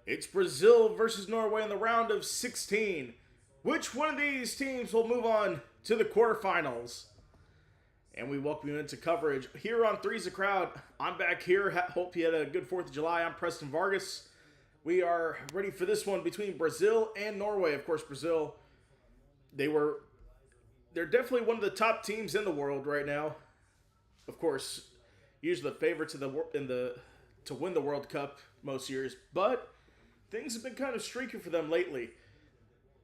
It's Brazil versus Norway in the round of 16. Which one of these teams will move on to the quarterfinals? And we welcome you into coverage here on Three's a Crowd. I'm back here. Hope you had a good 4th of July. I'm Preston Vargas. We are ready for this one between Brazil and Norway. Of course, Brazil, they're definitely one of the top teams in the world right now. Of course, usually the favorite to win the World Cup most years, but things have been kind of streaky for them lately.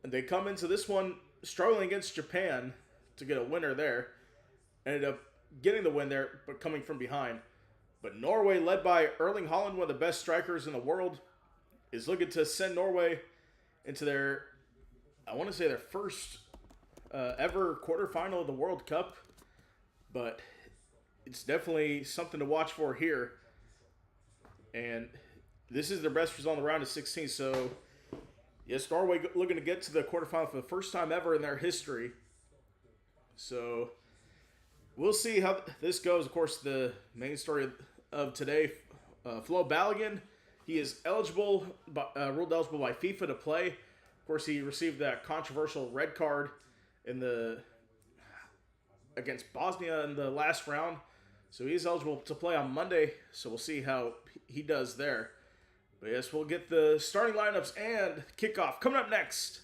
And they come into this one struggling against Japan to get a winner there. Ended up getting the win there, but coming from behind. But Norway, led by Erling Haaland, one of the best strikers in the world, is looking to send Norway into I want to say their first ever quarterfinal of the World Cup. But it's definitely something to watch for here. And this is their best result in the round of 16. So, yes, Norway looking to get to the quarterfinal for the first time ever in their history. So, we'll see how this goes. Of course, the main story of today, Flo Balogun, he is eligible, ruled eligible by FIFA to play. Of course, he received that controversial red card against Bosnia in the last round. So he's eligible to play on Monday. So we'll see how he does there. But yes, we'll get the starting lineups and kickoff coming up next.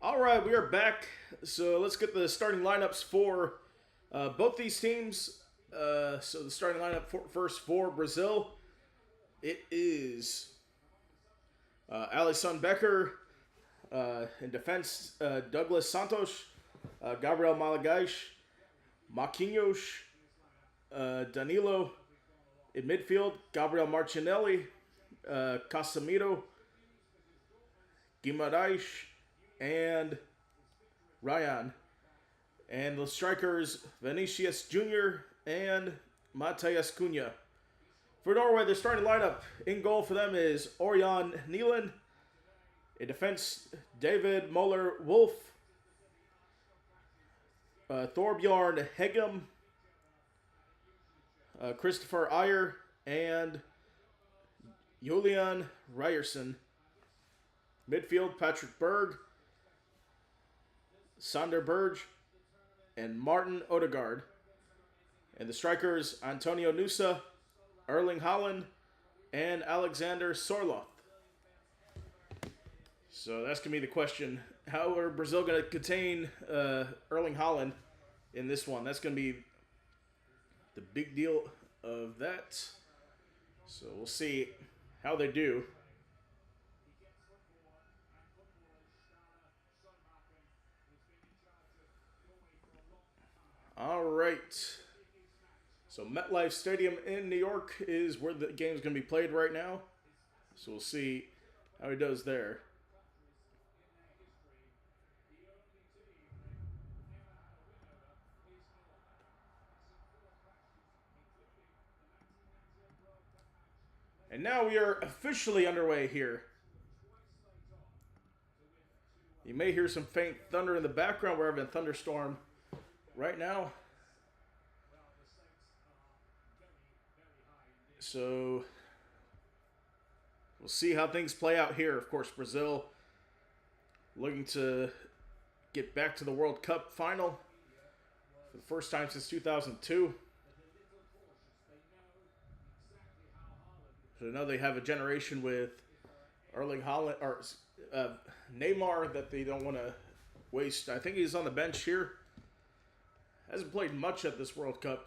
All right, we are back. So let's get the starting lineups for both these teams. So the starting lineup first for Brazil, it is Alisson Becker. In defense, Douglas Santos, Gabriel Malagais, Marquinhos, Danilo. In midfield, Gabriel Martinelli, Casemiro, Guimarães, and Ryan. And the strikers, Vinicius Jr. and Matheus Cunha. For Norway, the starting lineup in goal for them is Orion Neelan. In defense, David Moller Wolf, Thorbjorn Hegem, Christopher Ayer, and Julian Ryerson. Midfield, Patrick Berg, Sander Berge, and Martin Odegaard. And the strikers, Antonio Nusa, Erling Haaland, and Alexander Sorloth. So that's going to be the question. How are Brazil going to contain Erling Haaland in this one? That's going to be the big deal of that. So we'll see how they do. All right. So MetLife Stadium in New York is where the game's going to be played right now. So we'll see how he does there. And now we are officially underway here. You may hear some faint thunder in the background. We're having a thunderstorm right now. So we'll see how things play out here. Of course, Brazil looking to get back to the World Cup final for the first time since 2002. So now they have a generation with Erling Haaland or Neymar that they don't want to waste. I think he's on the bench here. Hasn't played much at this World Cup.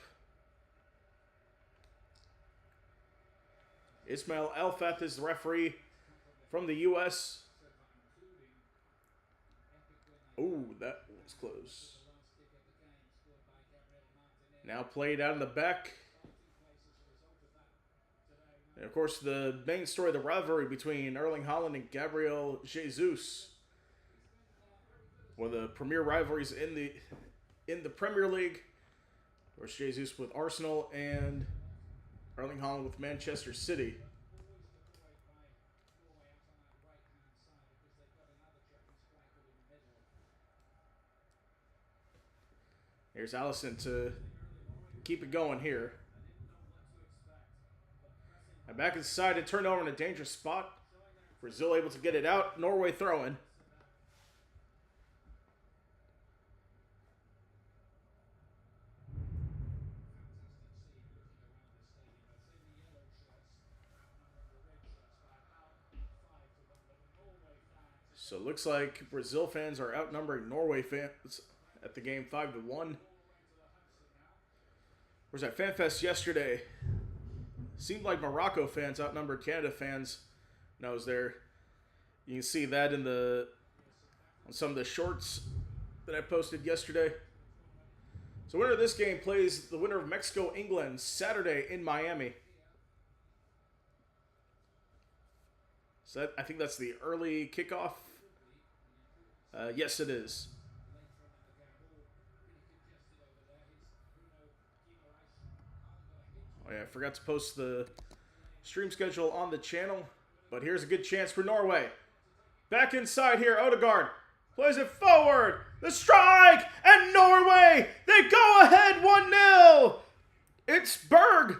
Ismail Elfath is the referee from the U.S. Ooh, that was close. Now played out in the back. And of course, the main story, the rivalry between Erling Haaland and Gabriel Jesus. One of the premier rivalries in the Premier League. Of course, Jesus with Arsenal and Erling Haaland with Manchester City. Here's Alisson to keep it going here. And back inside, it turned over in a dangerous spot. Brazil able to get it out. Norway throwing. So it looks like Brazil fans are outnumbering Norway fans at the game 5-1. Where's that FanFest yesterday? Seemed like Morocco fans outnumbered Canada fans when I was there. You can see that on some of the shorts that I posted yesterday. So winner of this game plays the winner of Mexico-England Saturday in Miami. So I think that's the early kickoff. Yes, it is. Oh yeah, I forgot to post the stream schedule on the channel. But here's a good chance for Norway. Back inside here, Odegaard plays it forward. The strike! And Norway, they go ahead 1-0. It's Berg.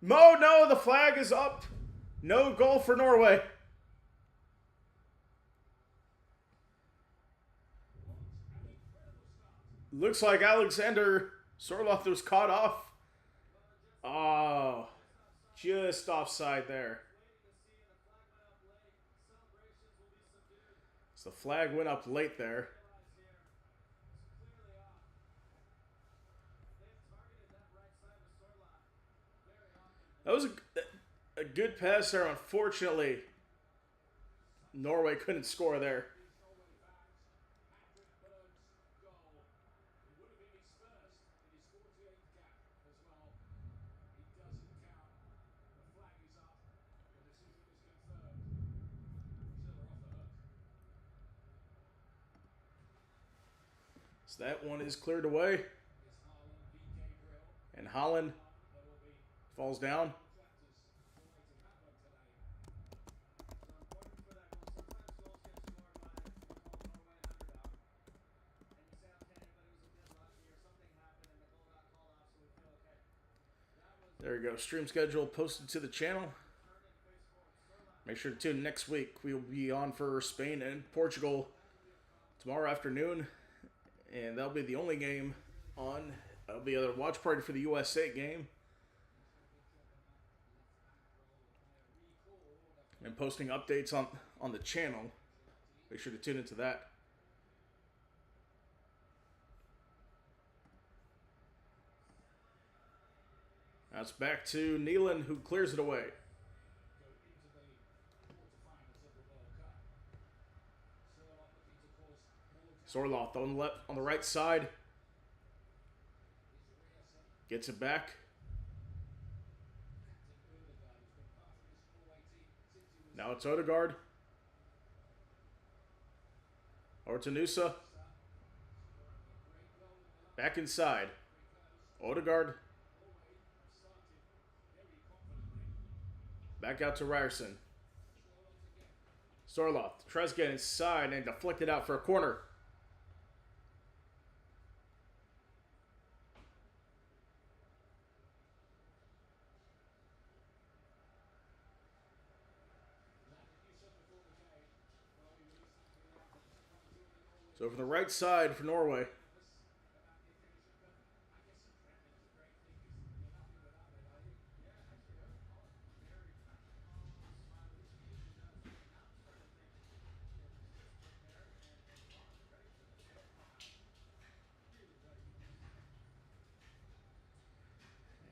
No, the flag is up. No goal for Norway. Looks like Alexander Sorloth was caught off. Oh, just offside there. So the flag went up late there. That was a good pass there. Unfortunately, Norway couldn't score there. So that one is cleared away. And Holland falls down. There you go. Stream schedule posted to the channel. Make sure to tune in next week. We will be on for Spain and Portugal tomorrow afternoon. And that'll be the only game on. That'll be a watch party for the USA game. And posting updates on the channel. Make sure to tune into that. Now it's back to Nealon, who clears it away. Sorloth on the right side. Gets it back. Now it's Odegaard. Or to Nusa. Back inside. Odegaard. Back out to Ryerson. Sorloth tries to get inside and deflected out for a corner. So from the right side for Norway.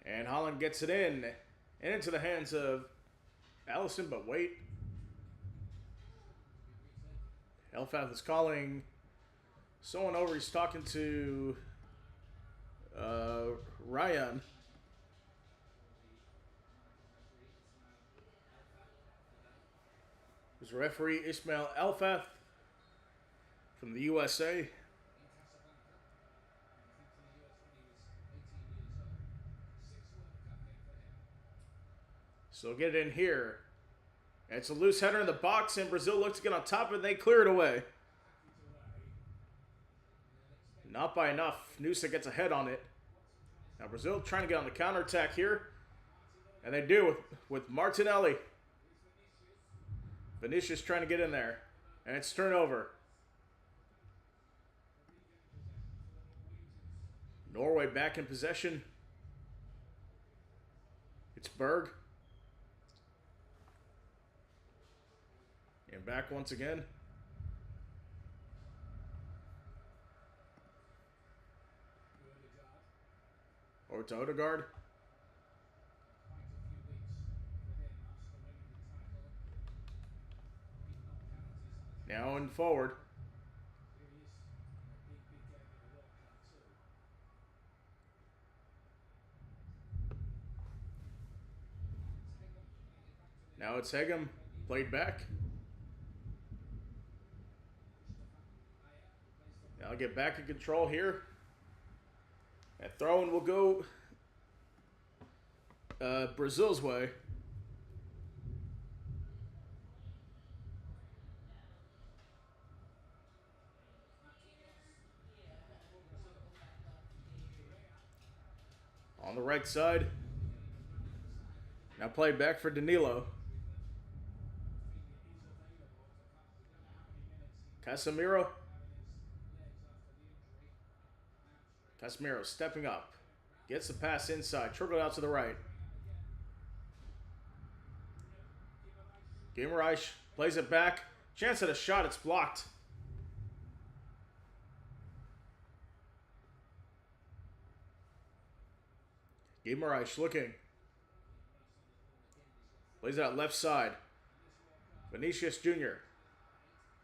And Holland gets it in and into the hands of Allison, but wait. Elfath is calling someone over. He's talking to Ryan. There's referee Ismail Elfath from the USA. So get it in here. And it's a loose header in the box, and Brazil looks to get on top of it, and they clear it away. Not by enough. Nusa gets a head on it. Now Brazil trying to get on the counterattack here. And they do with Martinelli. Vinicius trying to get in there. And it's turnover. Norway back in possession. It's Berg. And back once again. Over to Odegaard. Now and forward. Now it's Hegem. Played back. Now I'll get back in control here. That throw-in will go Brazil's way. On the right side. Now played back for Danilo. Casemiro. Casemiro stepping up. Gets the pass inside. Trickled out to the right. Gamerreich plays it back. Chance at a shot. It's blocked. Guimaraes looking. Plays it out left side. Vinicius Jr.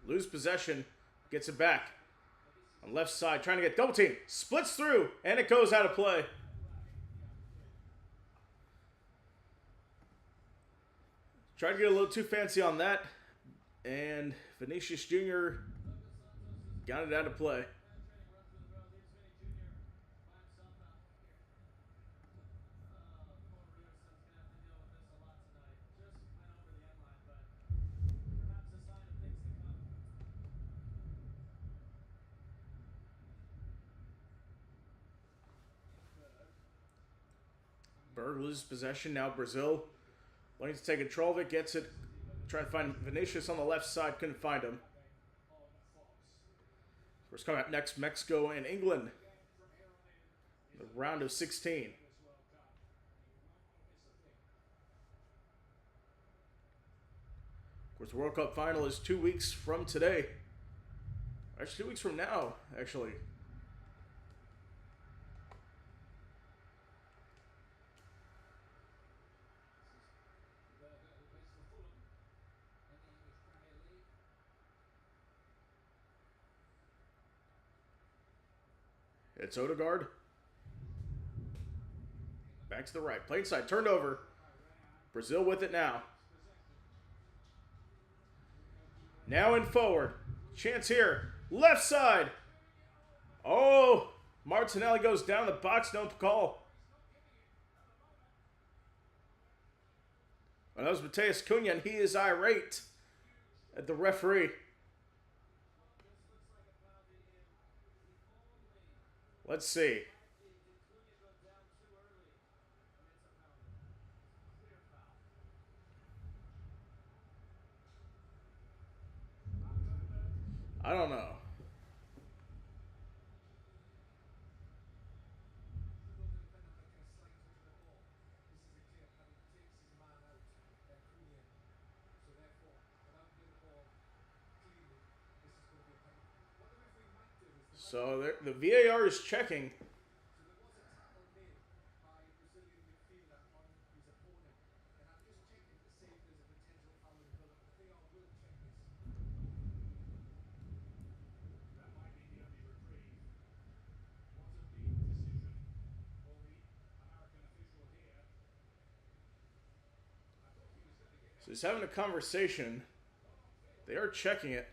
Lose possession. Gets it back. On left side, trying to get double team. Splits through, and it goes out of play. Tried to get a little too fancy on that. And Vinicius Jr. got it out of play. Berg loses possession. Now Brazil wanting to take control of it. Gets it. Trying to find Vinicius on the left side. Couldn't find him. First coming up next, Mexico and England. The round of 16. Of course, the World Cup final is 2 weeks from today. Actually, 2 weeks from now, actually. It's Odegaard. Back to the right. Play inside. Turned over. Brazil with it now. Now in forward. Chance here. Left side. Oh, Martinelli goes down the box. No call. Well, that was Mateus Cunha, and he is irate at the referee. Let's see. I don't know. So the VAR is checking. So he's having a conversation. They are checking it.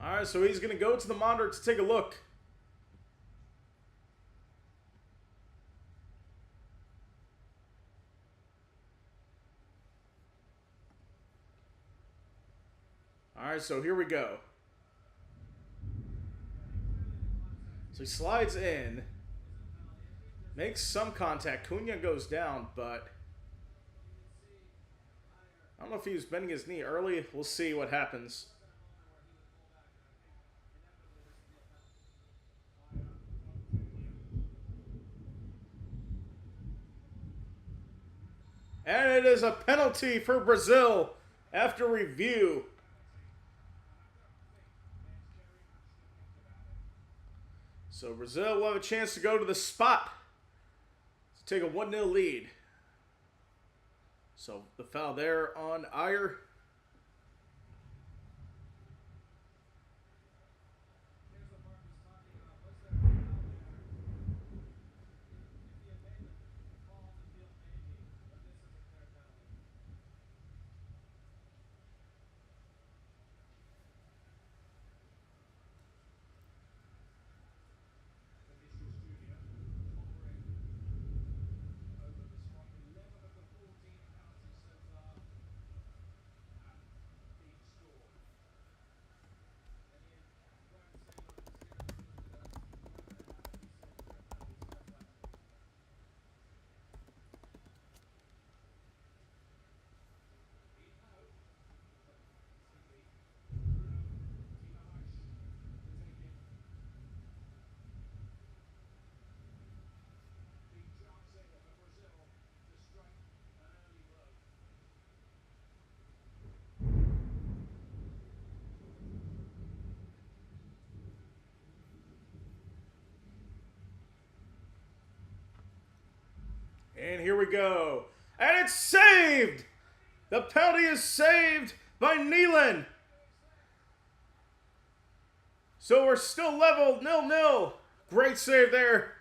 All right, so he's going to go to the monitor to take a look. All right, so here we go. So he slides in, makes some contact. Cunha goes down, but I don't know if he was bending his knee early. We'll see what happens. And it is a penalty for Brazil after review. So Brazil will have a chance to go to the spot to take a 1-0 lead. So the foul there on Ayer. And here we go. And it's saved! The penalty is saved by Nealon. So we're still level 0-0. Great save there.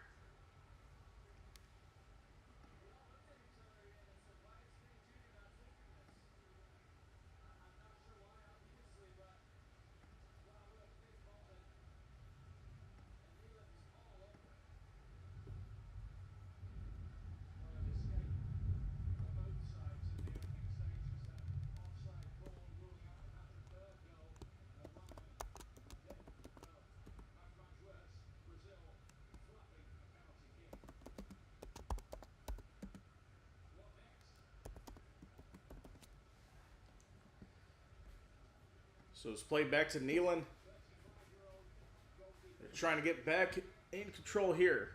So it's played back to Nealon. They're trying to get back in control here.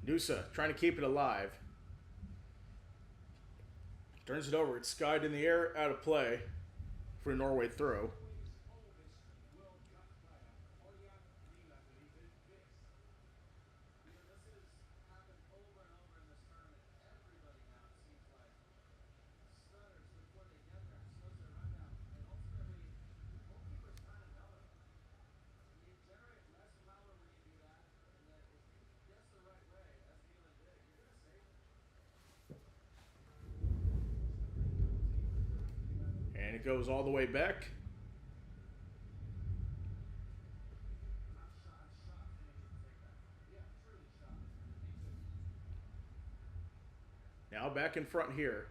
Nusa trying to keep it alive. Turns it over. It's skied in the air, out of play for a Norway throw. And it goes all the way back. Now back in front here.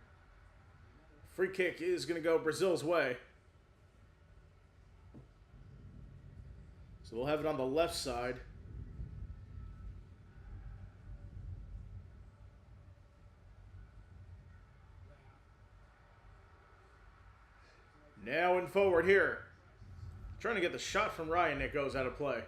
Free kick is going to go Brazil's way. So we'll have it on the left side. Now and forward here. Trying to get the shot from Ryan that goes out of play.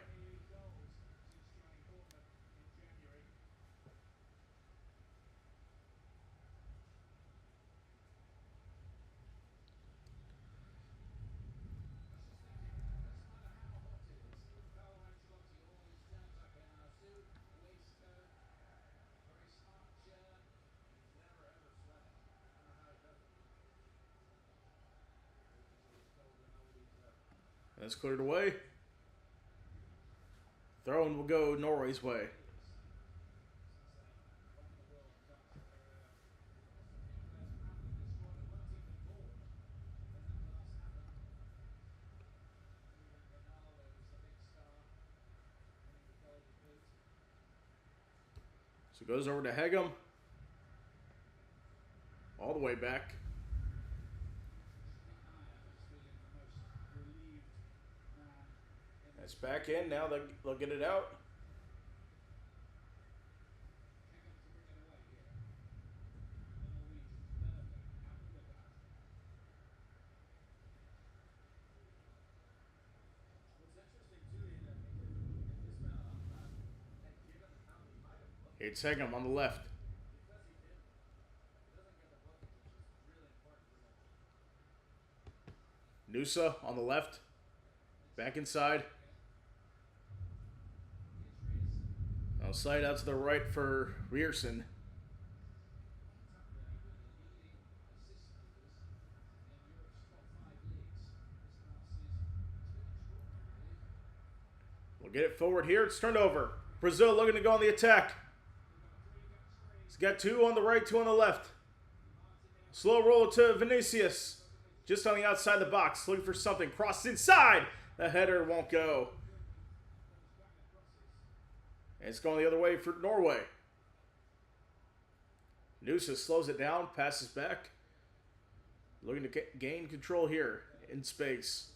That's cleared away. Throwing will go Norway's way. So it goes over to Hegem. All the way back. That's back in. Now they'll get it out. It's Hegem on the left. Nusa on the left. Back inside. Now slide out to the right for Rierson. We'll get it forward here. It's turned over. Brazil looking to go on the attack. He's got two on the right, two on the left. Slow roll to Vinicius. Just on the outside of the box. Looking for something. Cross inside. The header won't go. And it's going the other way for Norway. Nusa slows it down. Passes back. Looking to gain control here in space.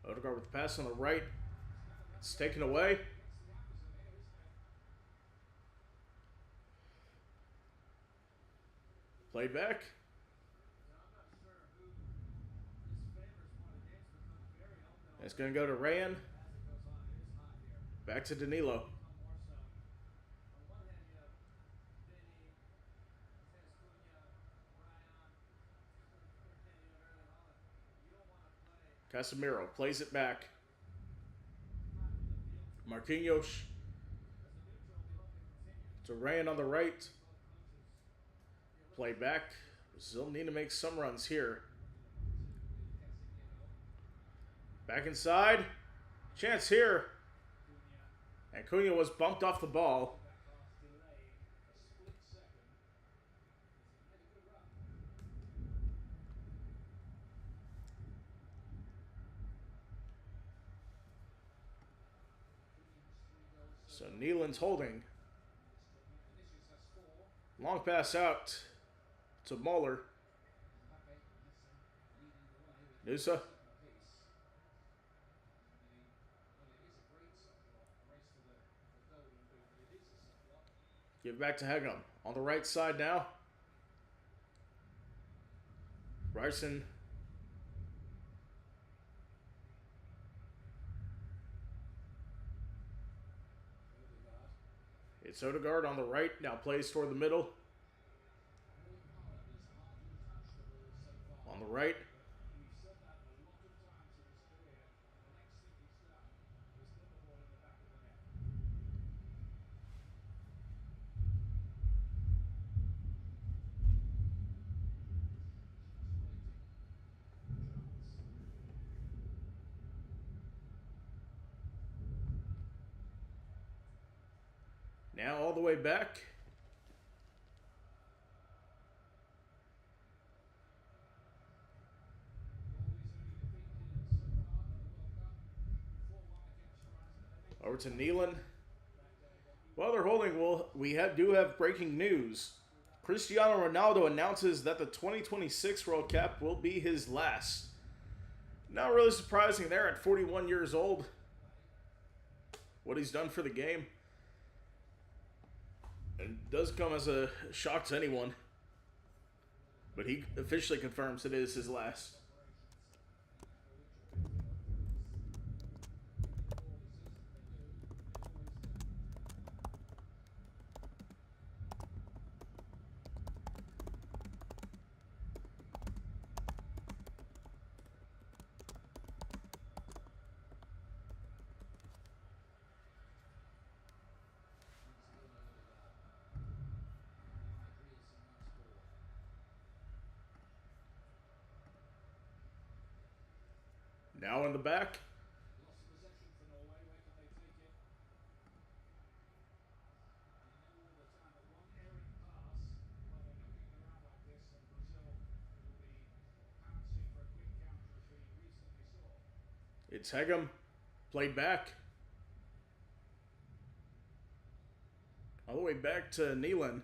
Odegaard with the pass on the right. It's taken away. Played back. It's going to go to Ryan. Back to Danilo. Casemiro plays it back. Marquinhos. Duran on the right. Play back. Brazil need to make some runs here. Back inside. Chance here. And Cunha was bumped off the ball. So Nealand's holding. Long pass out to Muller. Nusa. Give back to Hegem. On the right side now. Ryerson. It's Odegaard on the right. Now plays toward the middle. On the right. Now all the way back. Over to Nealand. While they're holding, do have breaking news. Cristiano Ronaldo announces that the 2026 World Cup will be his last. Not really surprising there at 41 years old. What he's done for the game. It does come as a shock to anyone. But he officially confirms it is his last. Now in the back. It's Hegem. Played back. All the way back to Nealand.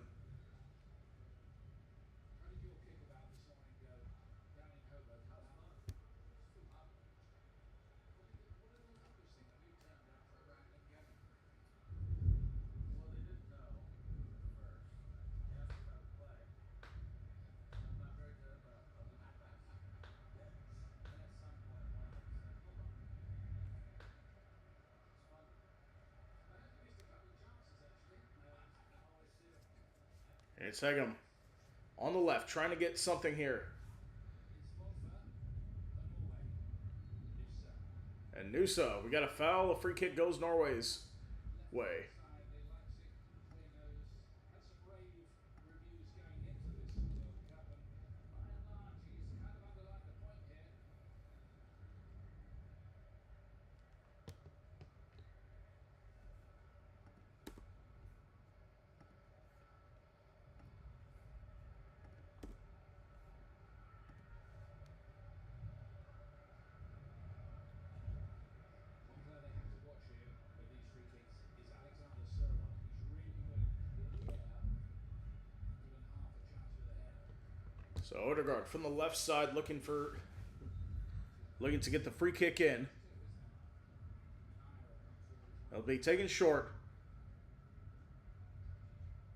And it's Hegem on the left, trying to get something here. And Nusa, we got a foul. A free kick goes Norway's way. So Odegaard from the left side looking to get the free kick in. It'll be taken short.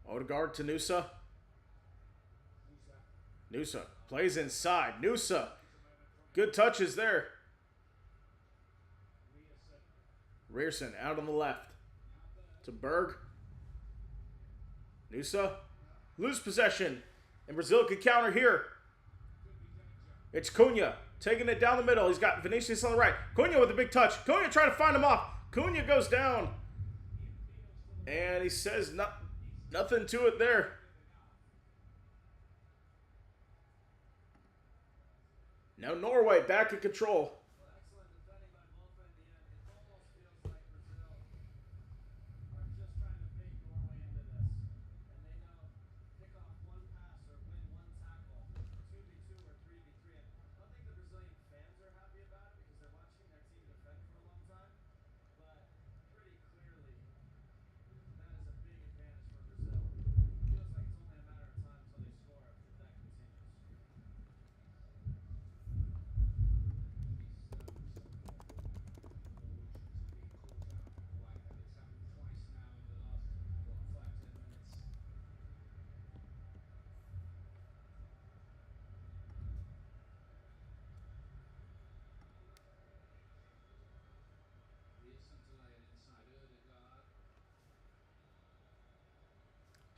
Odegaard to Nusa. Nusa plays inside. Nusa. Good touches there. Ryerson out on the left. To Berg. Nusa. Lose possession. And Brazil could counter here. It's Cunha. taking it down the middle. He's got Vinicius on the right. Cunha with a big touch. Cunha trying to find him off. Cunha goes down. And he says nothing to it there. Now Norway back in control.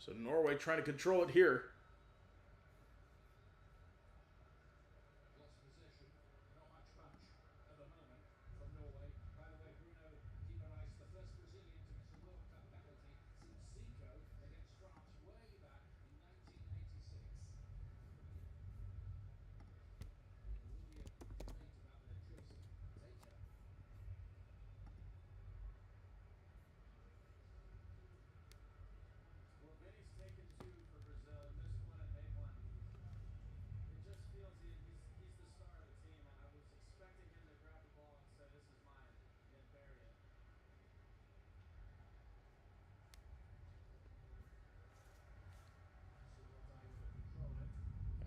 So Norway trying to control it here.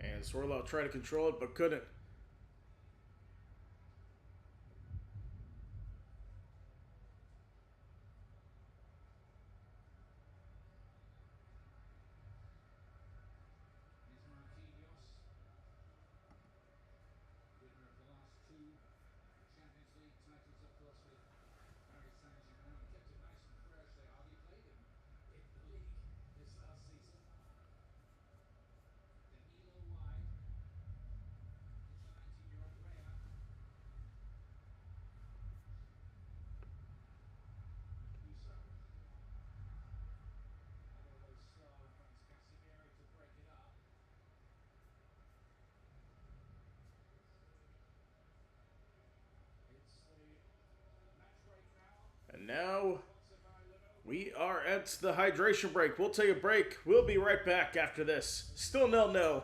And Sorlow tried to control it, but couldn't. And now we are at the hydration break. We'll take a break. We'll be right back after this. Still 0-0.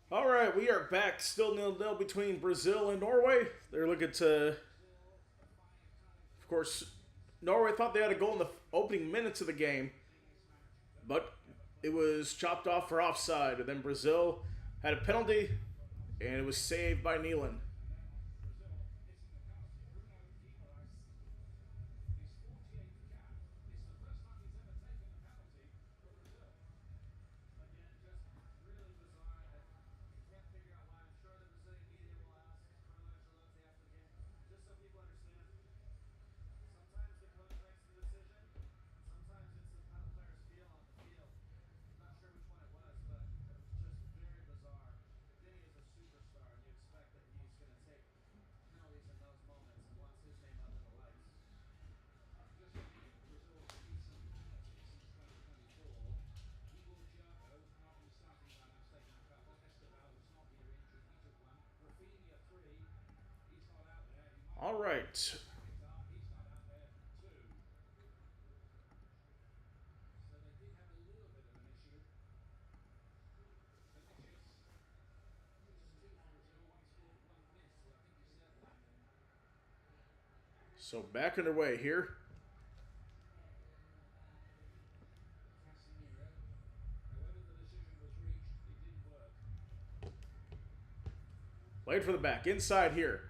All right, we are back. Still 0-0 between Brazil and Norway. They're looking to, of course, Norway thought they had a goal in the opening minutes of the game, but it was chopped off for offside. And then Brazil had a penalty, and it was saved by Nealon. All right. So back underway here. Played for the back. Inside here.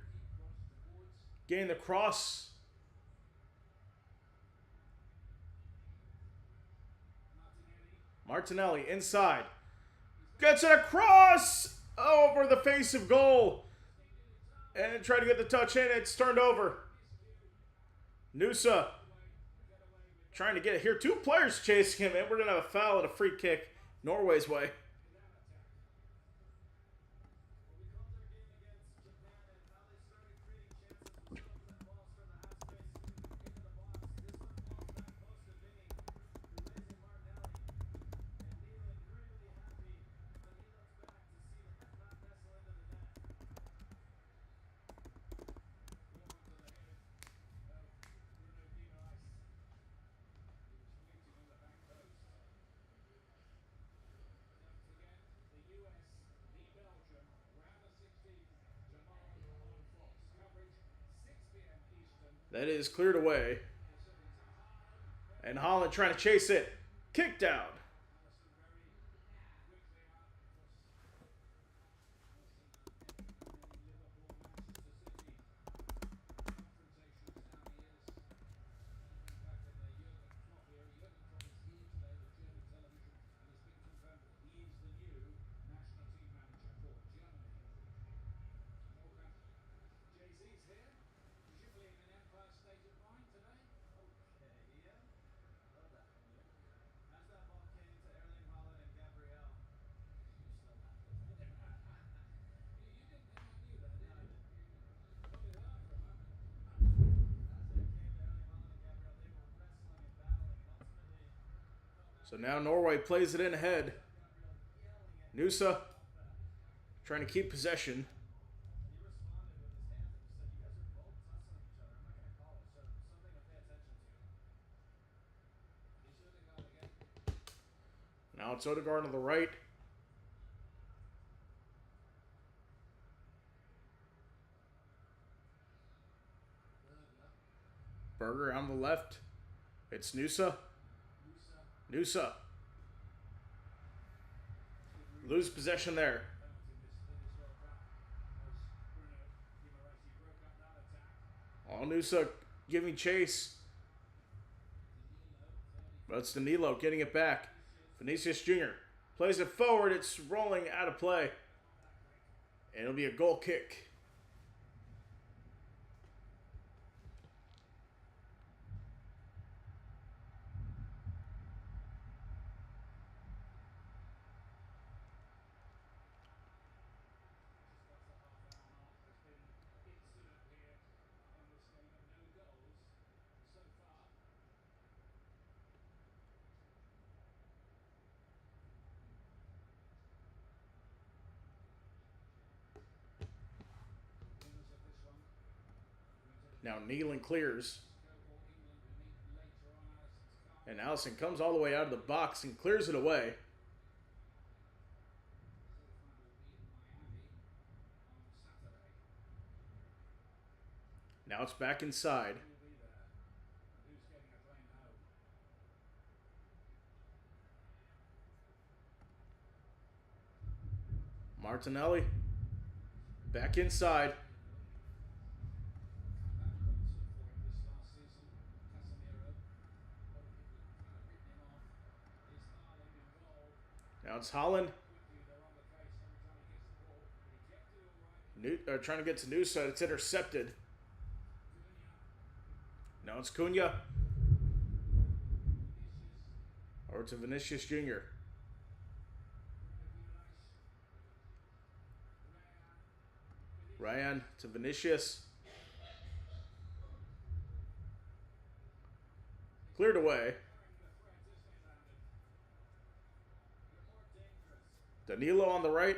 Getting the cross. Martinelli inside. Gets it across over the face of goal. And trying to get the touch in. It's turned over. Nusa trying to get it here. Two players chasing him, and we're going to have a foul and a free kick Norway's way. That is cleared away. And Holland trying to chase it. Kicked out. So now Norway plays it in ahead. Nusa trying to keep possession. Now it's Odegaard on the right. Berger on the left. It's Nusa. Nusa. Lose possession there. Oh, Nusa giving chase. But it's Danilo getting it back. Vinicius Jr. plays it forward. It's rolling out of play. And it'll be a goal kick. Now Nealon clears. And Allison comes all the way out of the box and clears it away. Now it's back inside. Martinelli. Back inside. Now it's Holland. Trying to get to Nusa. It's intercepted. Now it's Cunha. Or to Vinicius Jr. Ryan to Vinicius. Cleared away. Danilo on the right.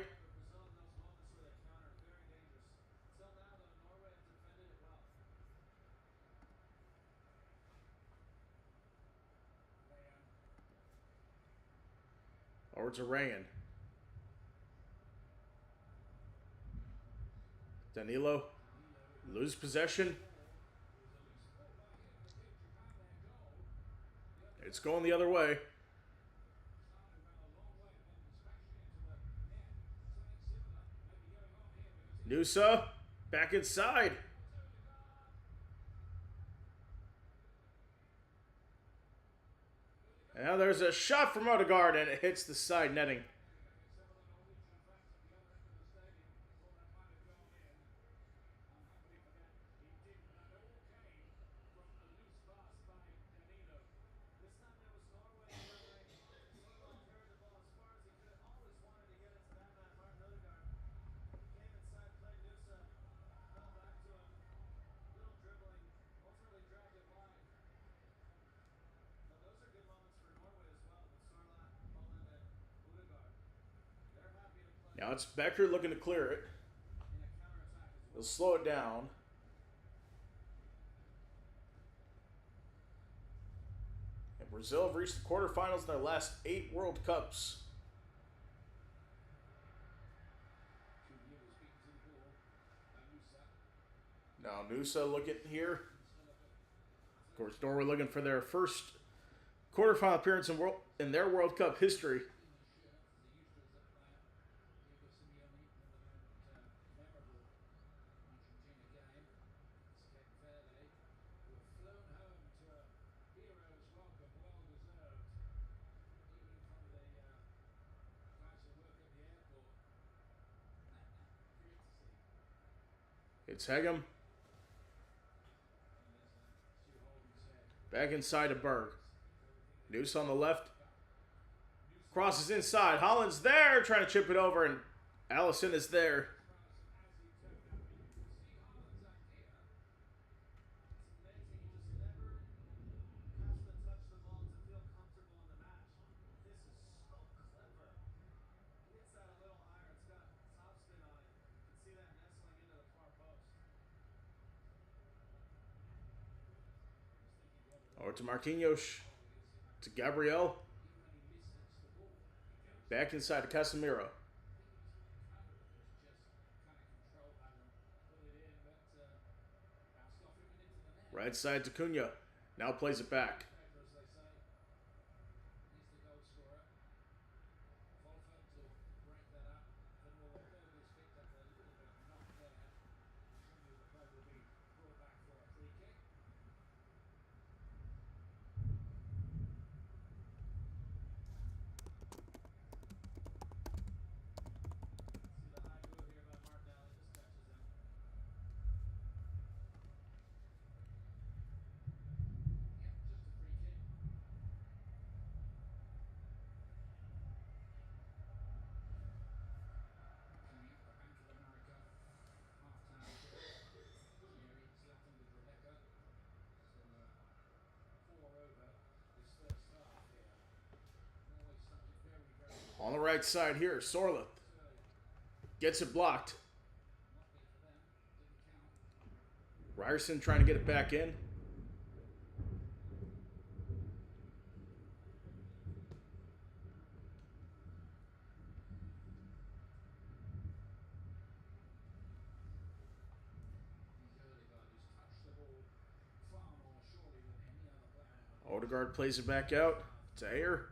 Over to Ryan. Danilo. Lose possession. It's going the other way. Nusa. Back inside. And now there's a shot from Odegaard and it hits the side netting. Now it's Becker looking to clear it. He'll slow it down. And Brazil have reached the quarterfinals in their last 8 World Cups. Now Nusa looking here. Of course, Norway looking for their first quarterfinal appearance in their World Cup history. It's Hegem. Back inside to Berg. Noose on the left. Crosses inside. Holland's there trying to chip it over, and Allison is there. Over to Marquinhos. To Gabriel. Back inside to Casemiro. Right side to Cunha. Now plays it back. On the right side here, Sorloth gets it blocked. Ryerson trying to get it back in. Odegaard plays it back out to Ayer.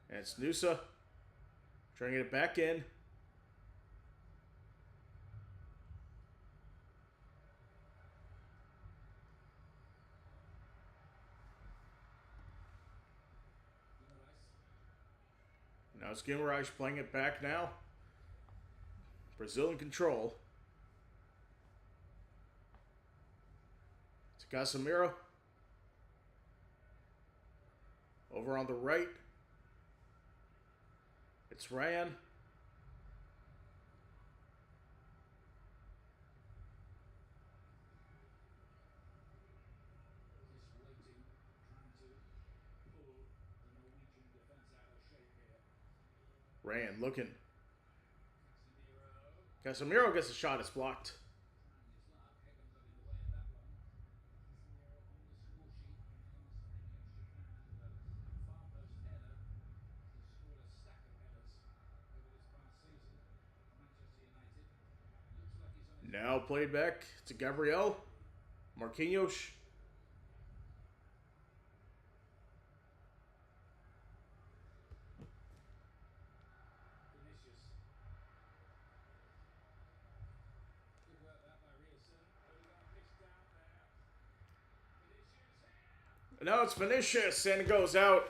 And it's Nusa trying to get it back in. Now it's Guimaraes playing it back now. Brazil in control. It's Casemiro. Over on the right. It's Ryan. Ryan looking. Casemiro gets a shot. It's blocked. Now played back to Gabriel. Marquinhos. Now it's Vinicius, and it goes out.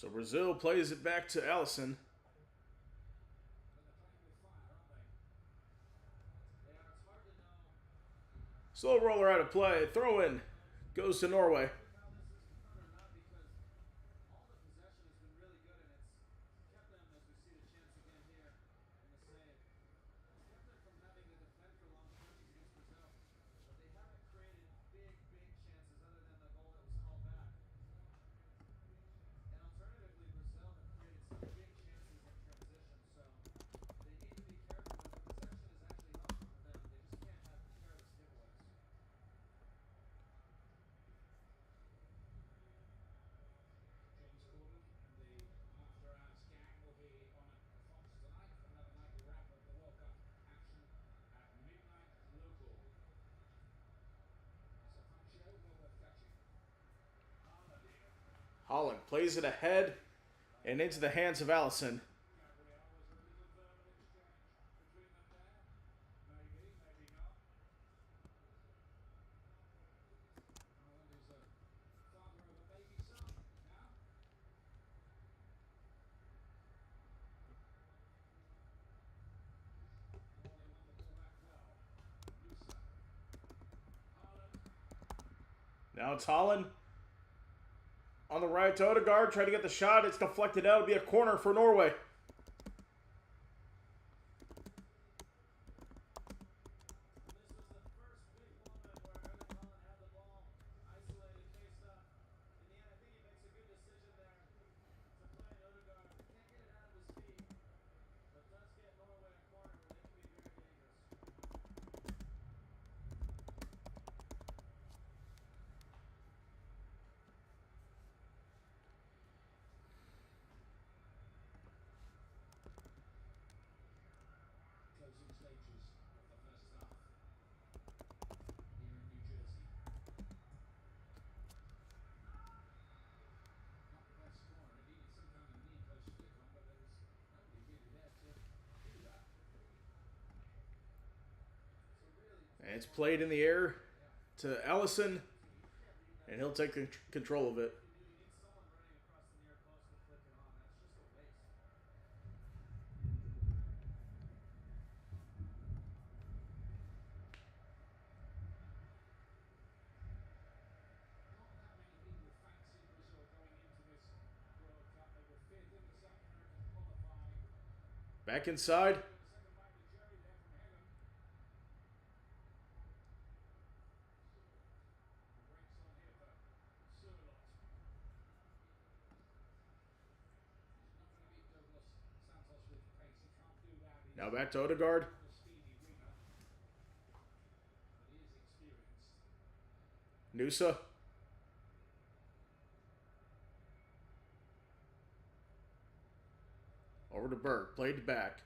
So Brazil plays it back to Alisson. Slow roller out of play. Throw in. Goes to Norway. Holland plays it ahead and into the hands of Alisson. Now it's Holland. On the right to Odegaard, trying to get the shot. It's deflected out. It'll be a corner for Norway. And it's played in the air to Alisson, and he'll take control of it. Back inside. Now back to Odegaard. Nusa. Over to Berg. Played back.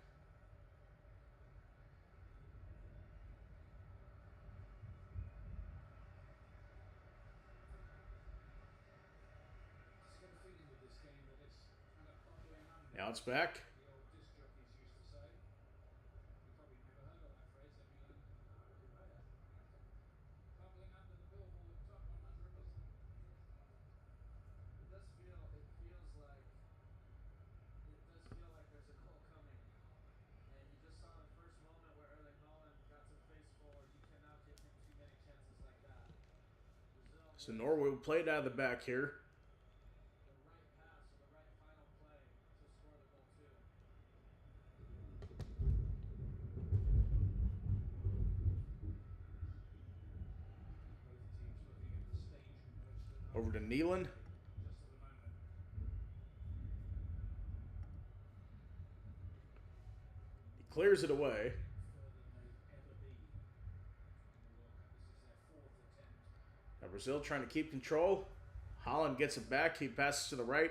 Now it's back. So Norway will play it out of the back here. Over to Neeland. He clears it away. Now Brazil trying to keep control. Holland gets it back. He passes to the right.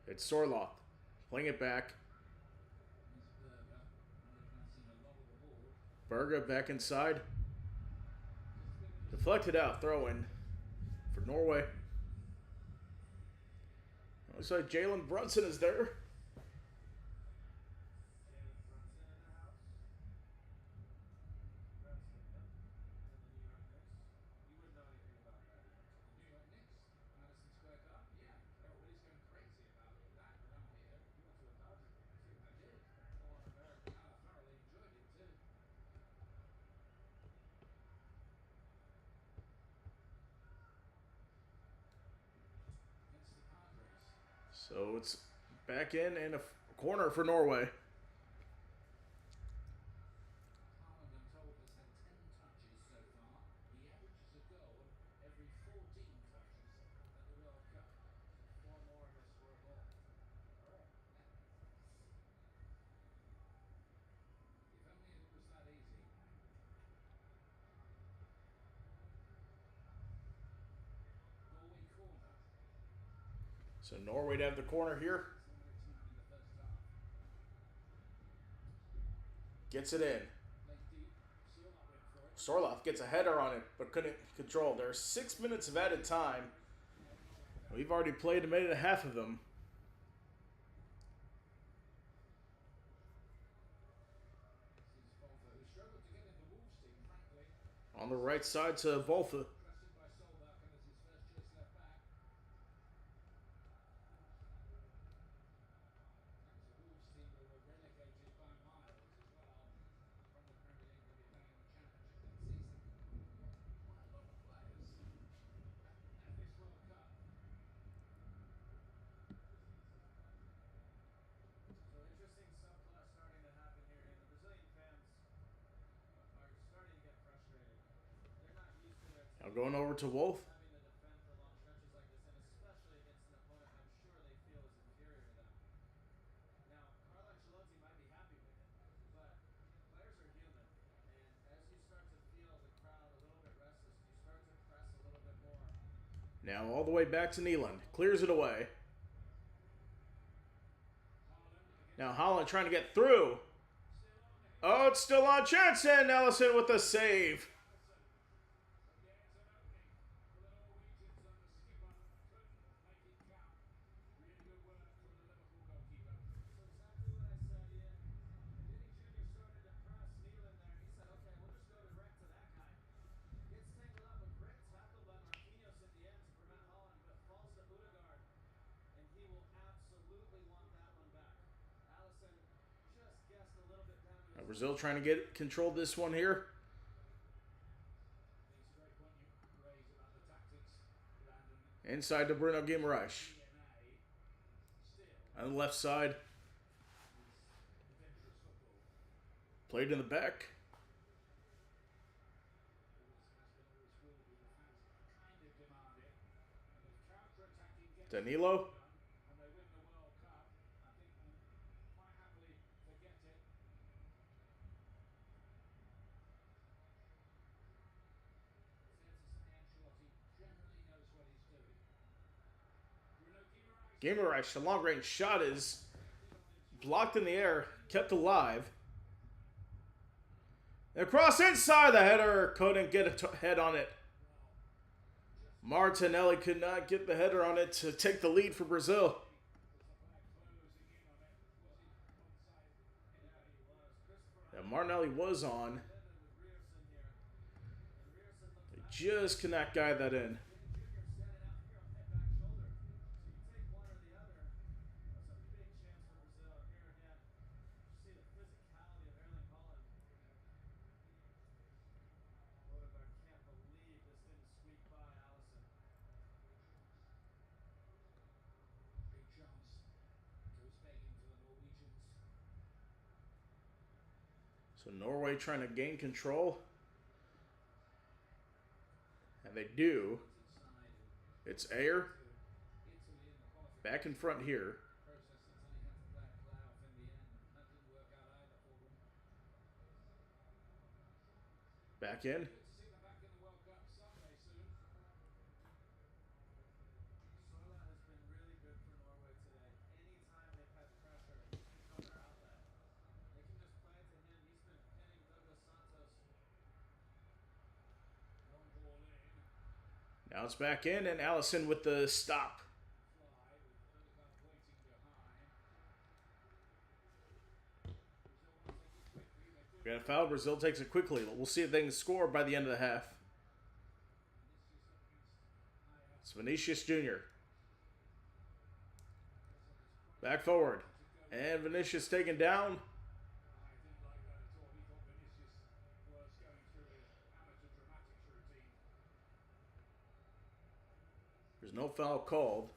It's Sorloth playing it back. Berga back inside. Deflected out. Throw in for Norway. Looks like Jalen Brunson is there. So it's back in and a corner for Norway. So Norway to have the corner here. Gets it in. Sorloth gets a header on it, but couldn't control. There are 6 minutes of added time. We've already played a minute and a half of them. On the right side to Volta. Now going over to Wolf. Now all the way back to Neeland. Clears it away. Now Holland trying to get through. Oh, it's still on chance, and Ellison with the save. Brazil trying to get control this one here. Inside to Bruno Guimaraes. On the left side. Played in the back. Danilo. Gamer the long range shot is blocked in the air, kept alive. And across inside, the header couldn't get a head on it. Martinelli could not get the header on it to take the lead for Brazil. And Martinelli was on. They just cannot guide that in. So Norway trying to gain control. And they do. It's Ayer. Back in front here. Back in. Now it's back in, and Allison with the stop. We got a foul. Brazil takes it quickly. We'll see if they can score by the end of the half. It's Vinicius Jr. Back forward. And Vinicius taken down. There's no foul called.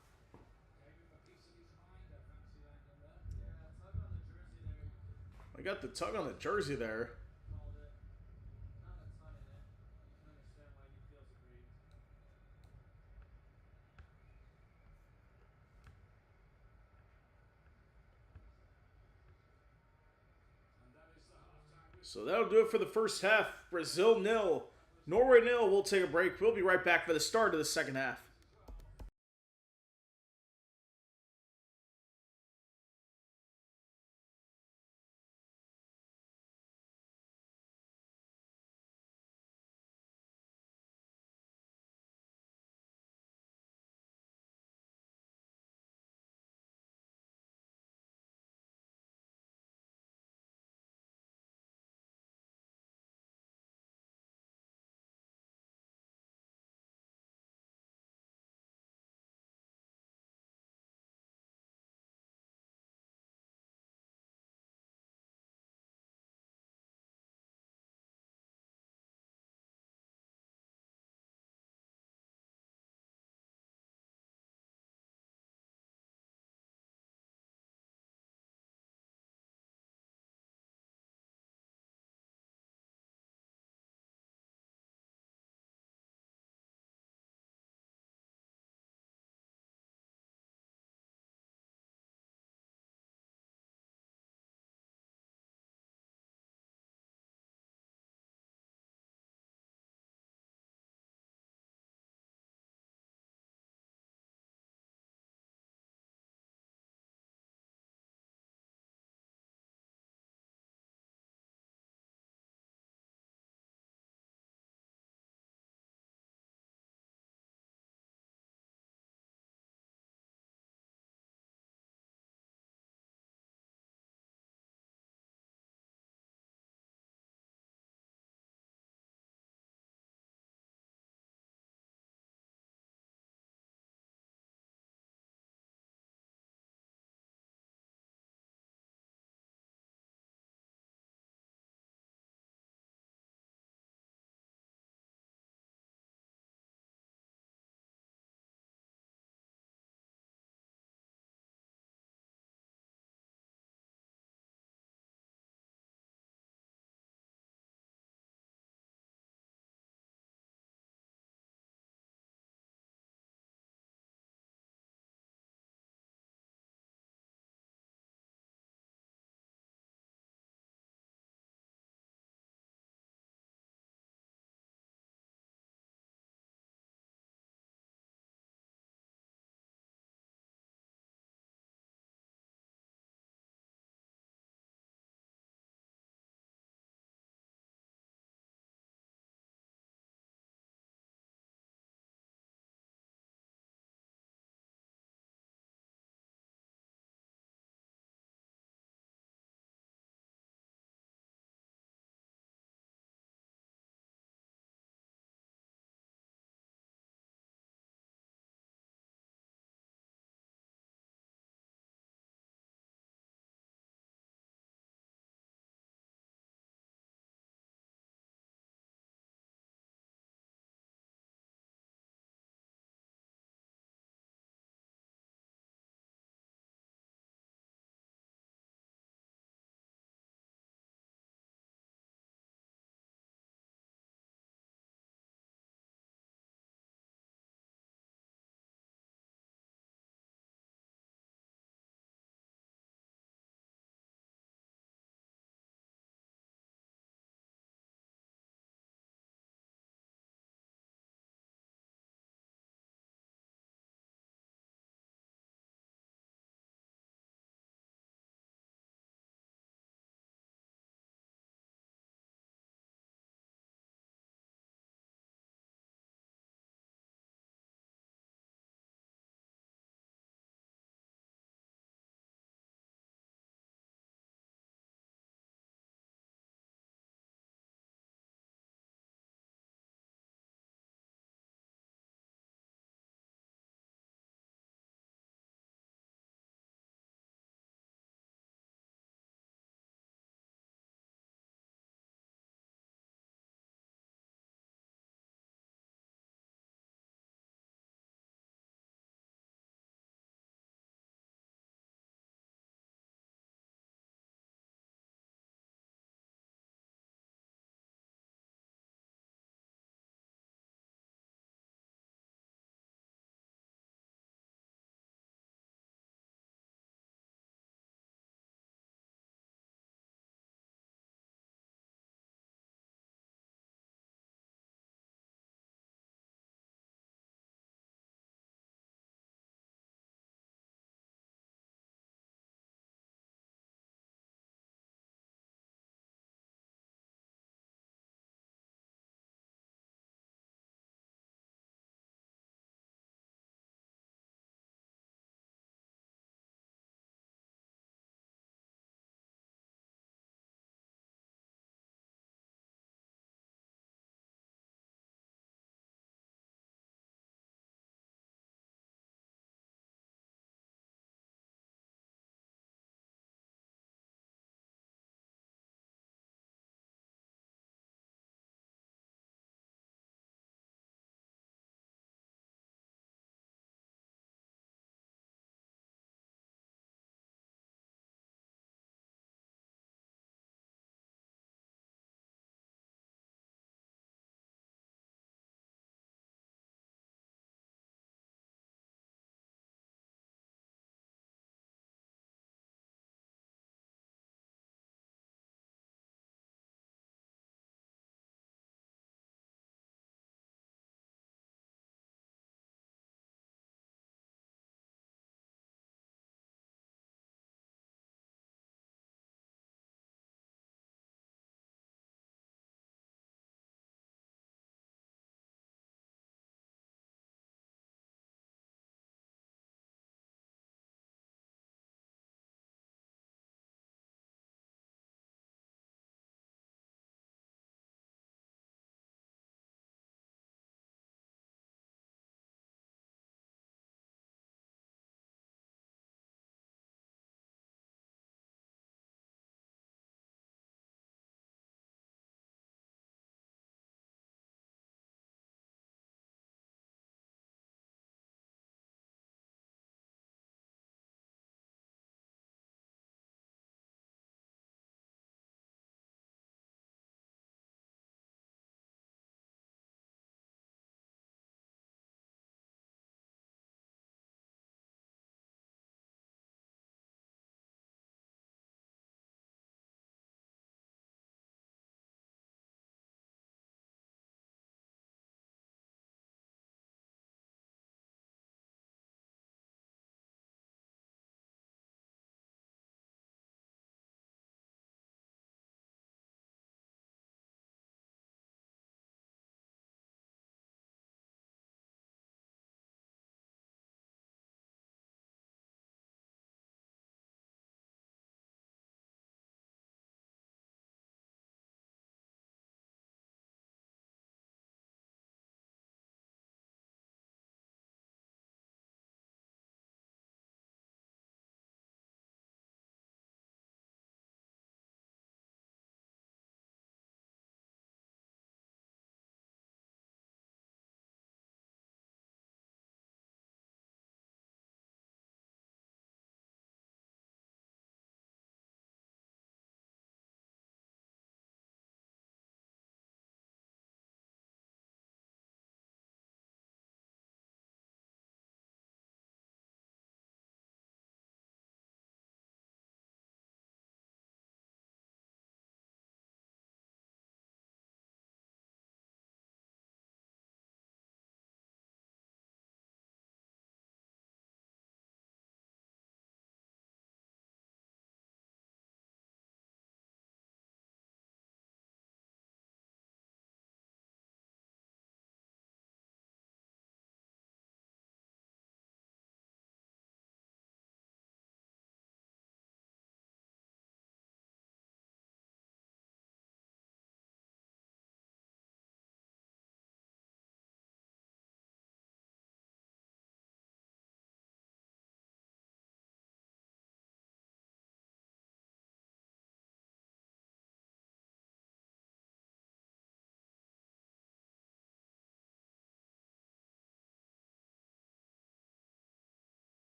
I got the tug on the jersey there. So that'll do it for the first half. Brazil 0, Norway 0. We'll take a break. We'll be right back for the start of the second half.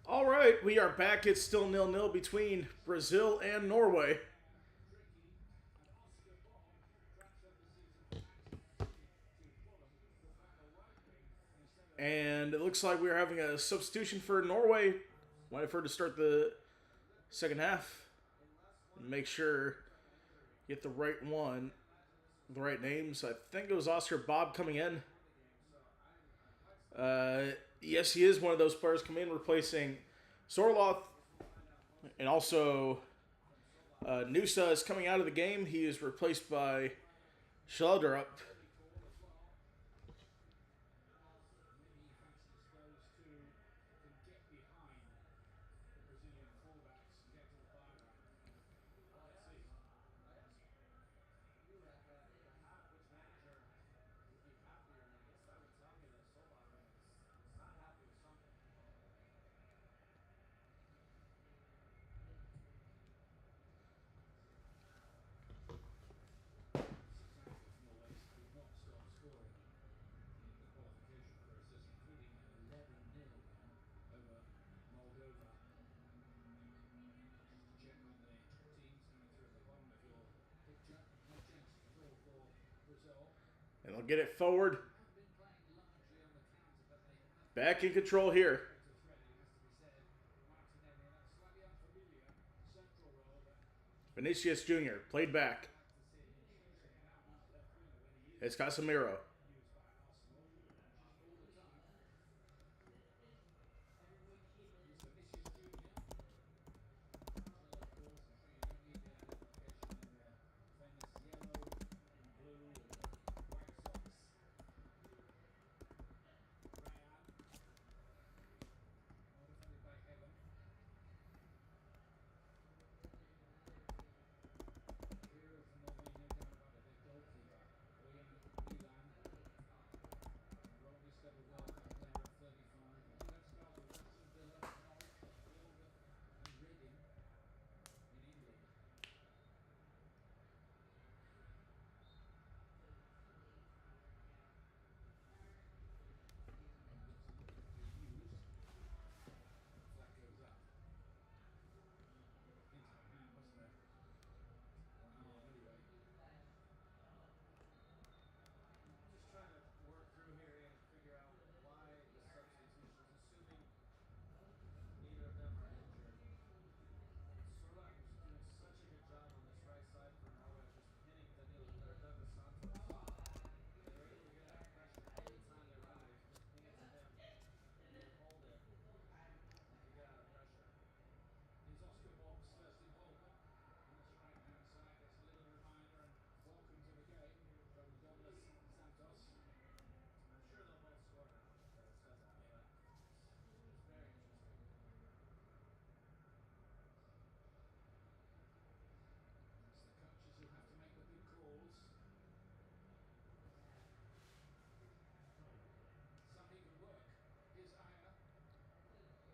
All right, we are back. It's still 0-0 between Brazil and Norway. And it looks like we're having a substitution for Norway. Waiting for her to start the second half. Make sure get the right one, the right names. I think it was Oscar Bob coming in. Yes, he is one of those players coming in, replacing Sorloth. And also, Nusa is coming out of the game. He is replaced by Schelderup. And they'll get it forward. Back in control here. Vinicius Jr. played back. It's Casemiro.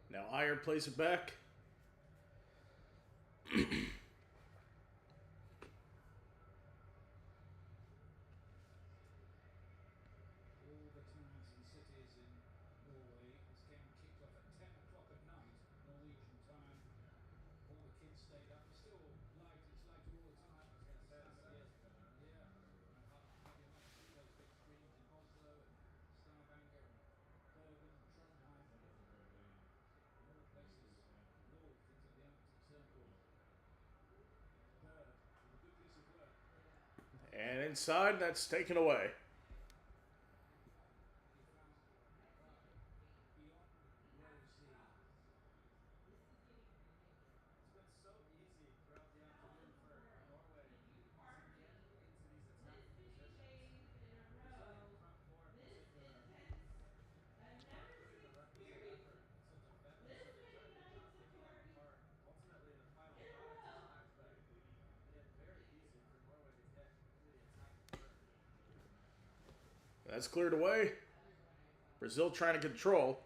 Now Iron plays it back. And inside, that's taken away. That's cleared away. Brazil trying to control.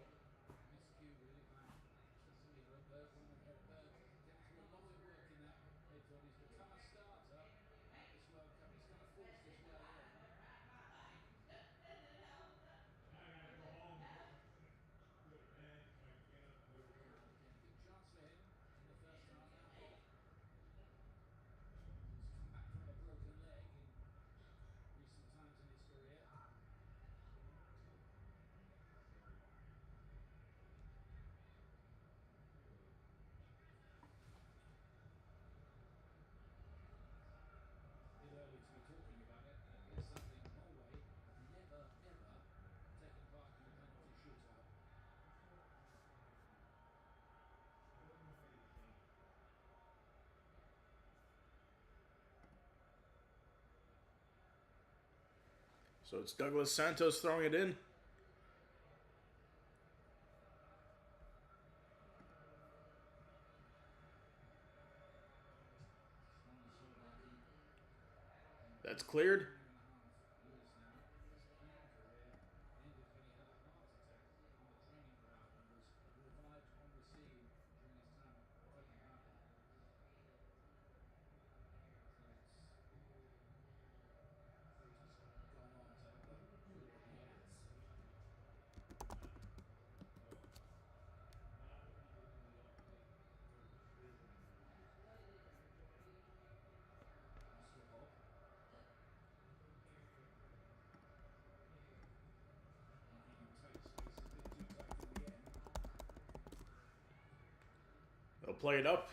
So it's Douglas Santos throwing it in. That's cleared. They'll play it up.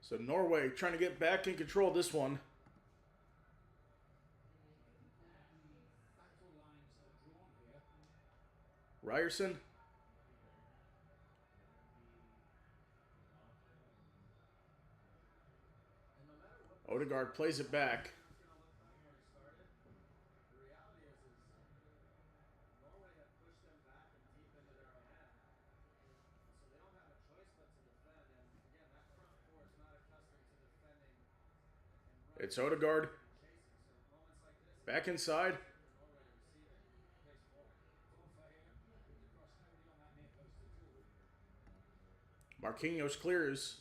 So Norway trying to get back in control of this one. Ryerson. Odegaard plays it back. It's Odegaard. Back inside. Marquinhos clears.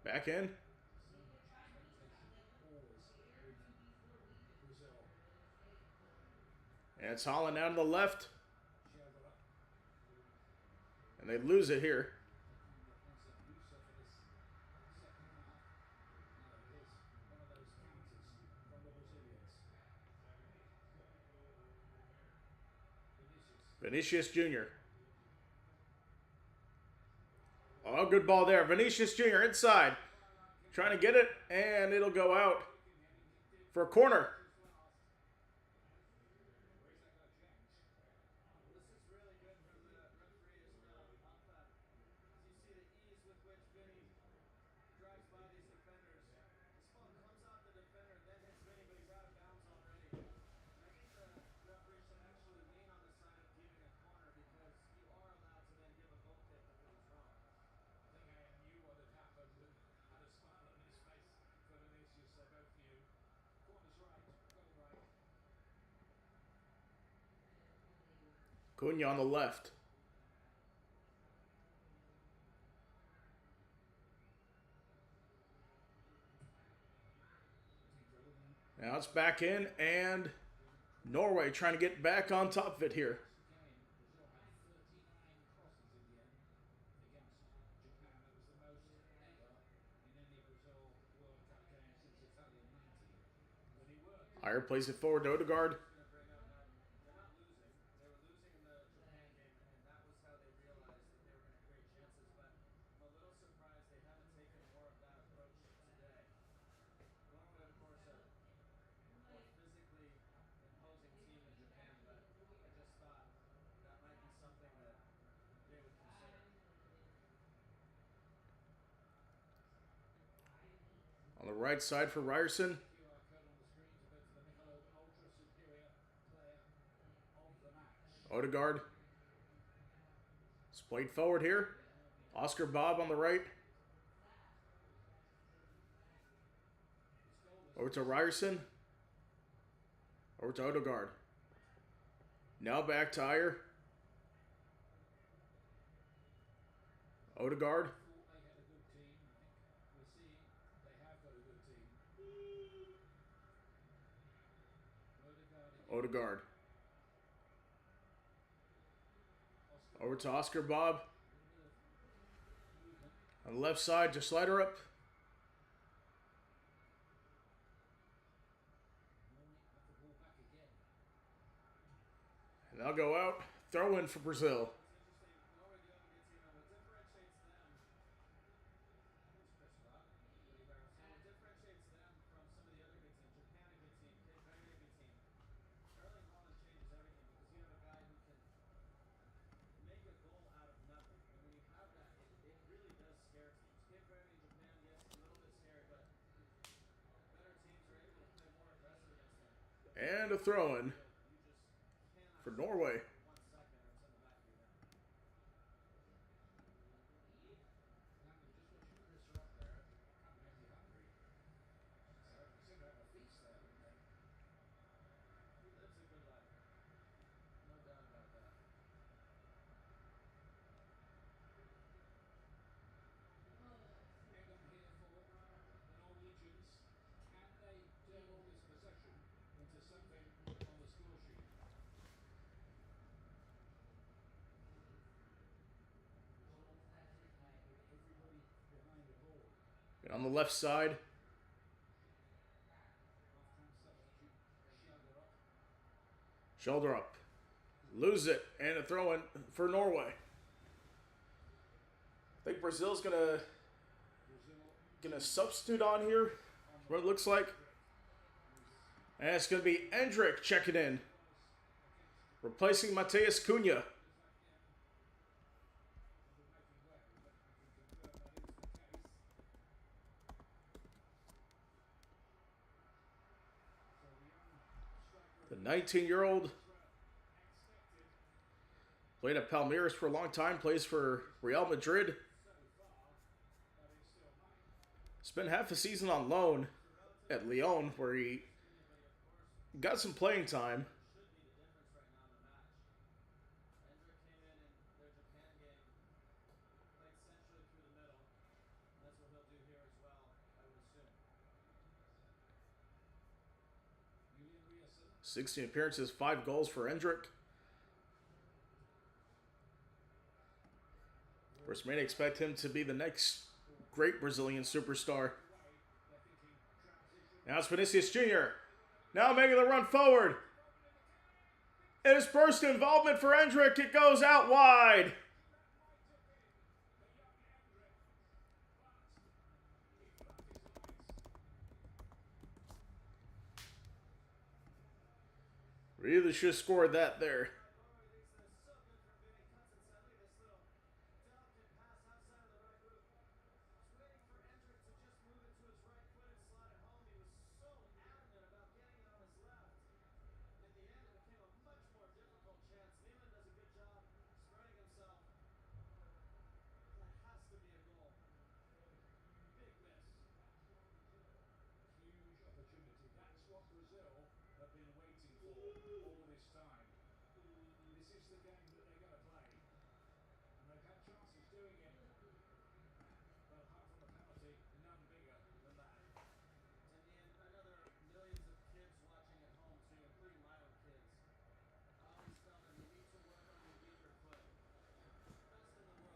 Back in. And it's Holland down to the left. And they lose it here. Vinicius Jr. Oh, good ball there. Vinicius Jr. inside. Trying to get it, and it'll go out for a corner. Cunha on the left. Now it's back in, and Norway trying to get back on top of it here. Higher plays it forward to Odegaard. On the right side for Ryerson. Odegaard. It's played forward here. Oscar Bob on the right. Over to Ryerson. Over to Odegaard. Now back to Ayer. Odegaard. Odegaard. Over to Oscar Bob. On the left side to Sliderup. And they'll go out. Throw in for Brazil. And a throw in for Norway. And on the left side, shoulder up. Lose it. And a throw in for Norway. I think Brazil's gonna substitute on here. What it looks like. And it's gonna be Endrick checking in. Replacing Mateus Cunha. The 19-year-old played at Palmeiras for a long time, plays for Real Madrid. Spent half a season on loan at Lyon, where he got some playing time. "16 appearances, 5 goals for Endrick. Of course, many expect him to be the next great Brazilian superstar. Now it's Vinicius Jr. Now making the run forward. In his first involvement for Endrick, it goes out wide. Really should have scored that there.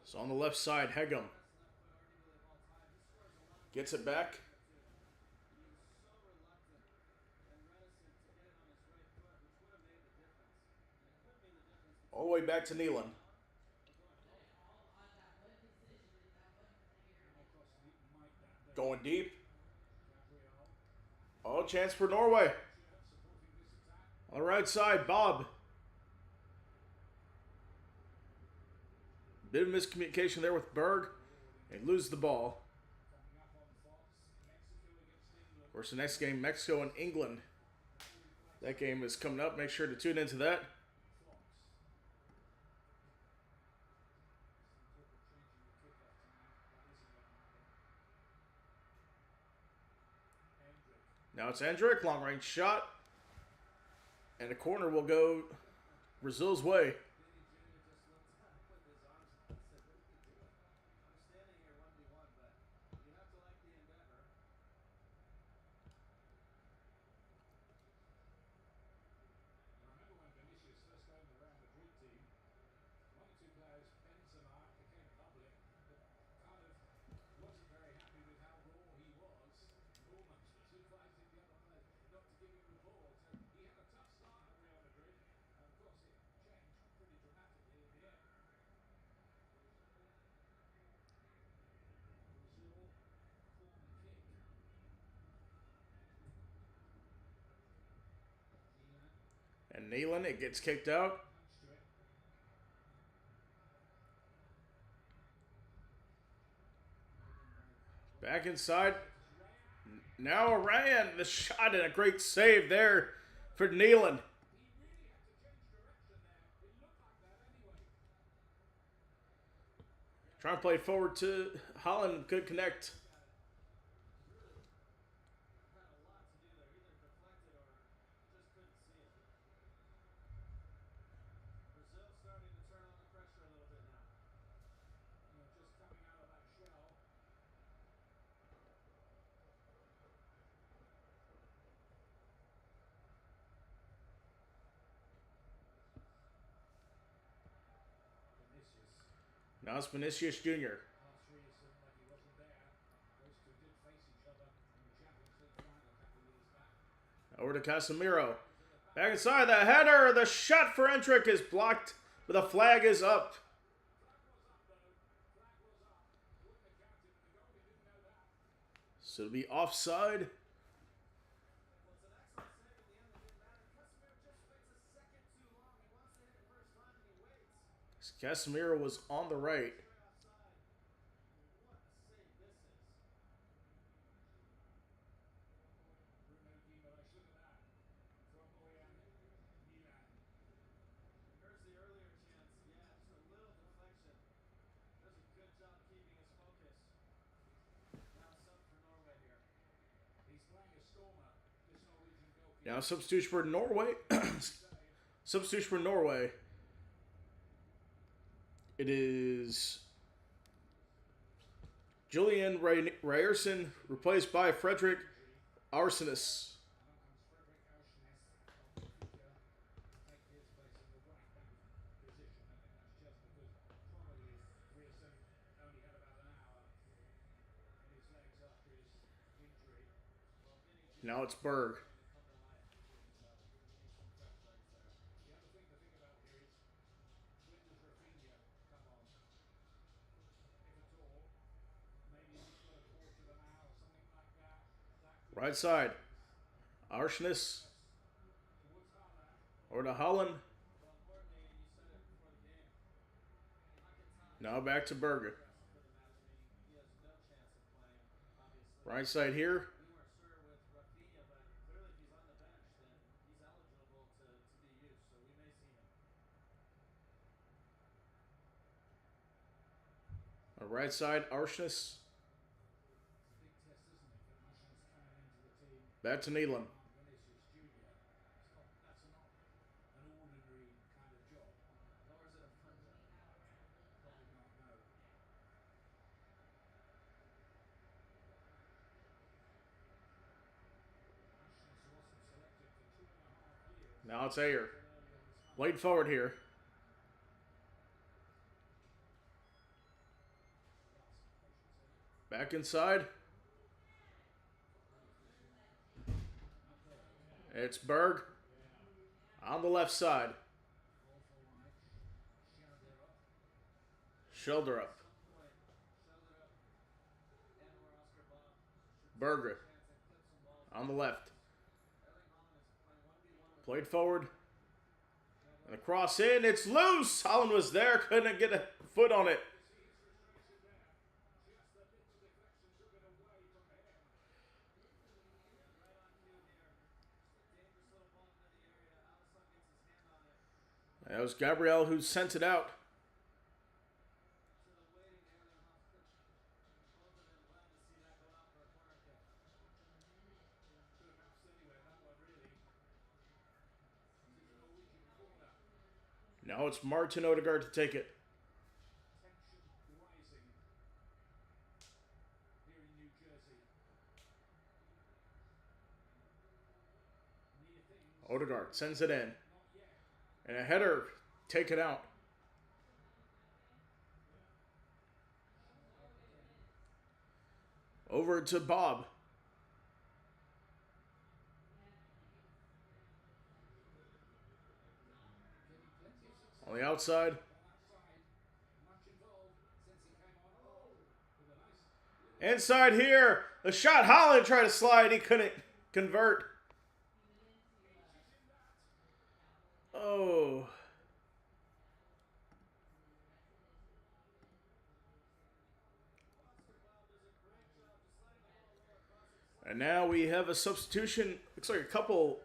So on the left side, Hegem gets it back. All the way back to Nealon. Going deep. Oh, chance for Norway. On the right side, Bob. Bit of miscommunication there with Berg. And loses the ball. course, the next game, Mexico and England. That game is coming up. Make sure to tune into that. Now it's Hendrick, long range shot. And the corner will go Brazil's way. And Nealon, it gets kicked out. Back inside. Now Ryan, the shot and a great save there for Nealon. Trying to play forward to Holland, could connect. Now it's Vinicius Jr. Over to Casemiro. Back inside, the header, the shot for Hendrick is blocked, but the flag is up. So it'll be offside. Casemiro was on the right. Now substitution for Norway. Substitution for Norway. It is Julian Ryerson replaced by Frederick Arsenis. Now it's Berg. Right side. Arsenis. Or to Holland. Now back to Berger. Right side here. On right side, Arsenis. Back to Nealon. Now it's Ayer. Played forward here. Back inside. It's Berg on the left side. Shoulder up. Berger on the left. Played forward. And the cross in. It's loose. Holland was there. Couldn't get a foot on it. That was Gabriel who sent it out. Now it's Martin Odegaard to take it. Odegaard sends it in. And a header taken out. Over to Bob. On the outside. Inside here. A shot. Holland tried to slide. He couldn't convert. Oh. And now we have a substitution. Looks like a couple.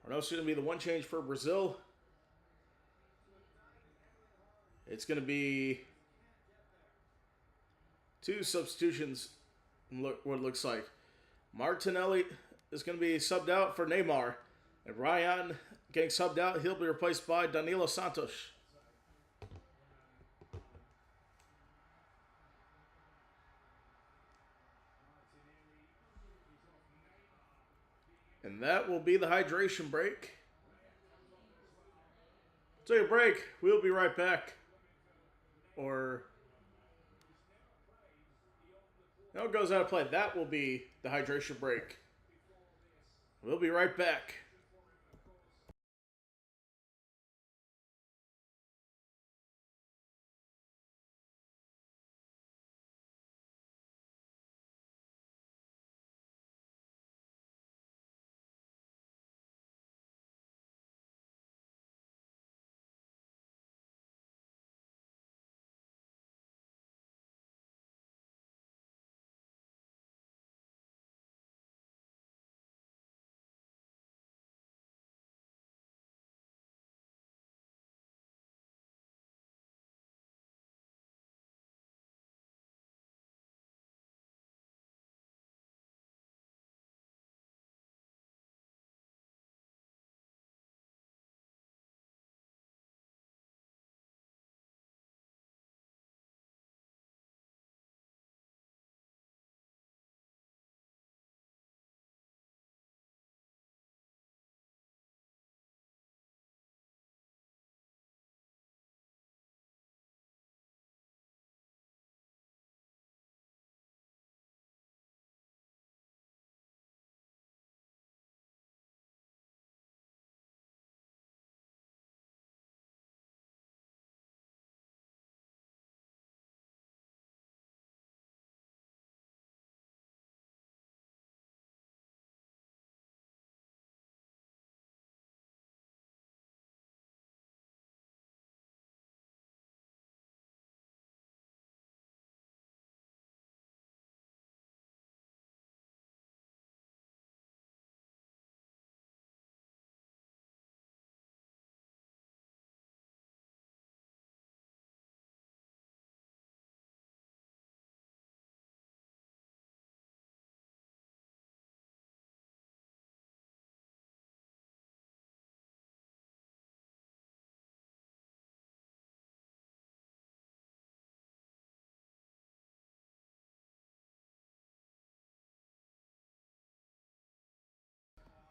I know it's going to be the one change for Brazil. It's going to be two substitutions, what it looks like. Martinelli is going to be subbed out for Neymar. And Ryan getting subbed out. He'll be replaced by Danilo Santos. And that will be the hydration break. Take a break. We'll be right back. Or no, it goes out of play. That will be the hydration break. We'll be right back.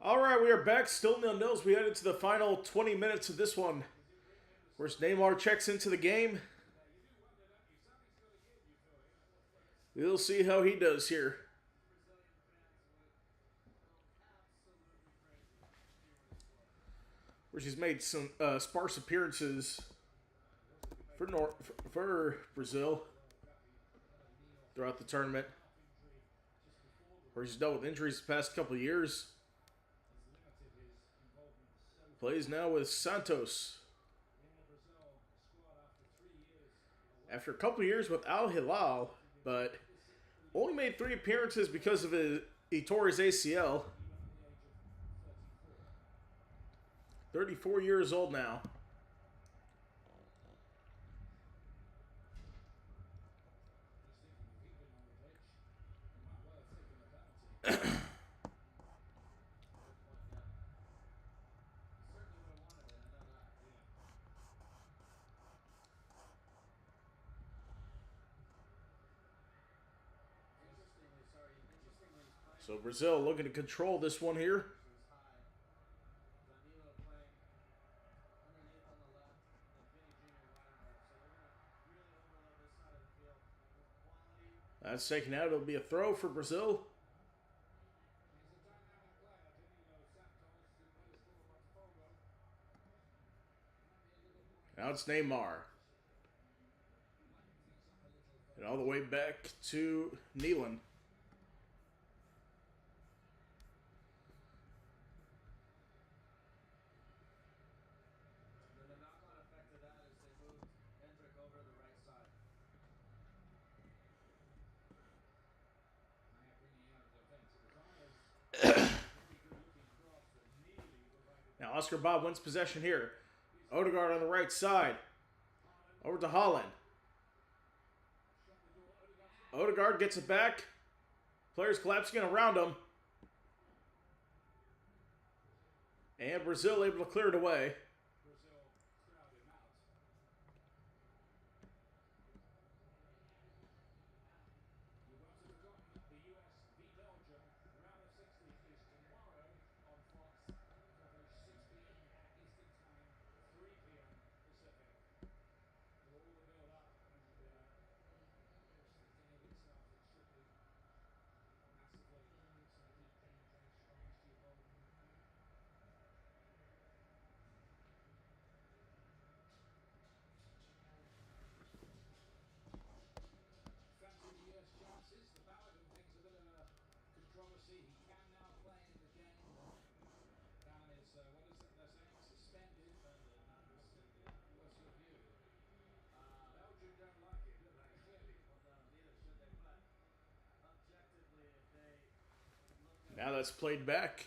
All right, we are back. Still nil-nils. We headed to the final 20 minutes of this one. Where's Neymar checks into the game. We'll see how he does here. Where she's made some sparse appearances for Brazil throughout the tournament. Where he's dealt with injuries the past couple of years. Plays now with Santos. After a couple of years with Al Hilal, but only made 3 appearances because of he tore his ACL. 34 years old now. So Brazil looking to control this one here. That's taken out. It'll be a throw for Brazil. Now it's Neymar. And all the way back to Nealon. Now Oscar Bob wins possession here. Odegaard on the right side. Over to Holland. Odegaard gets it back. Players collapsing around him. And Brazil able to clear it away. Now that's played back.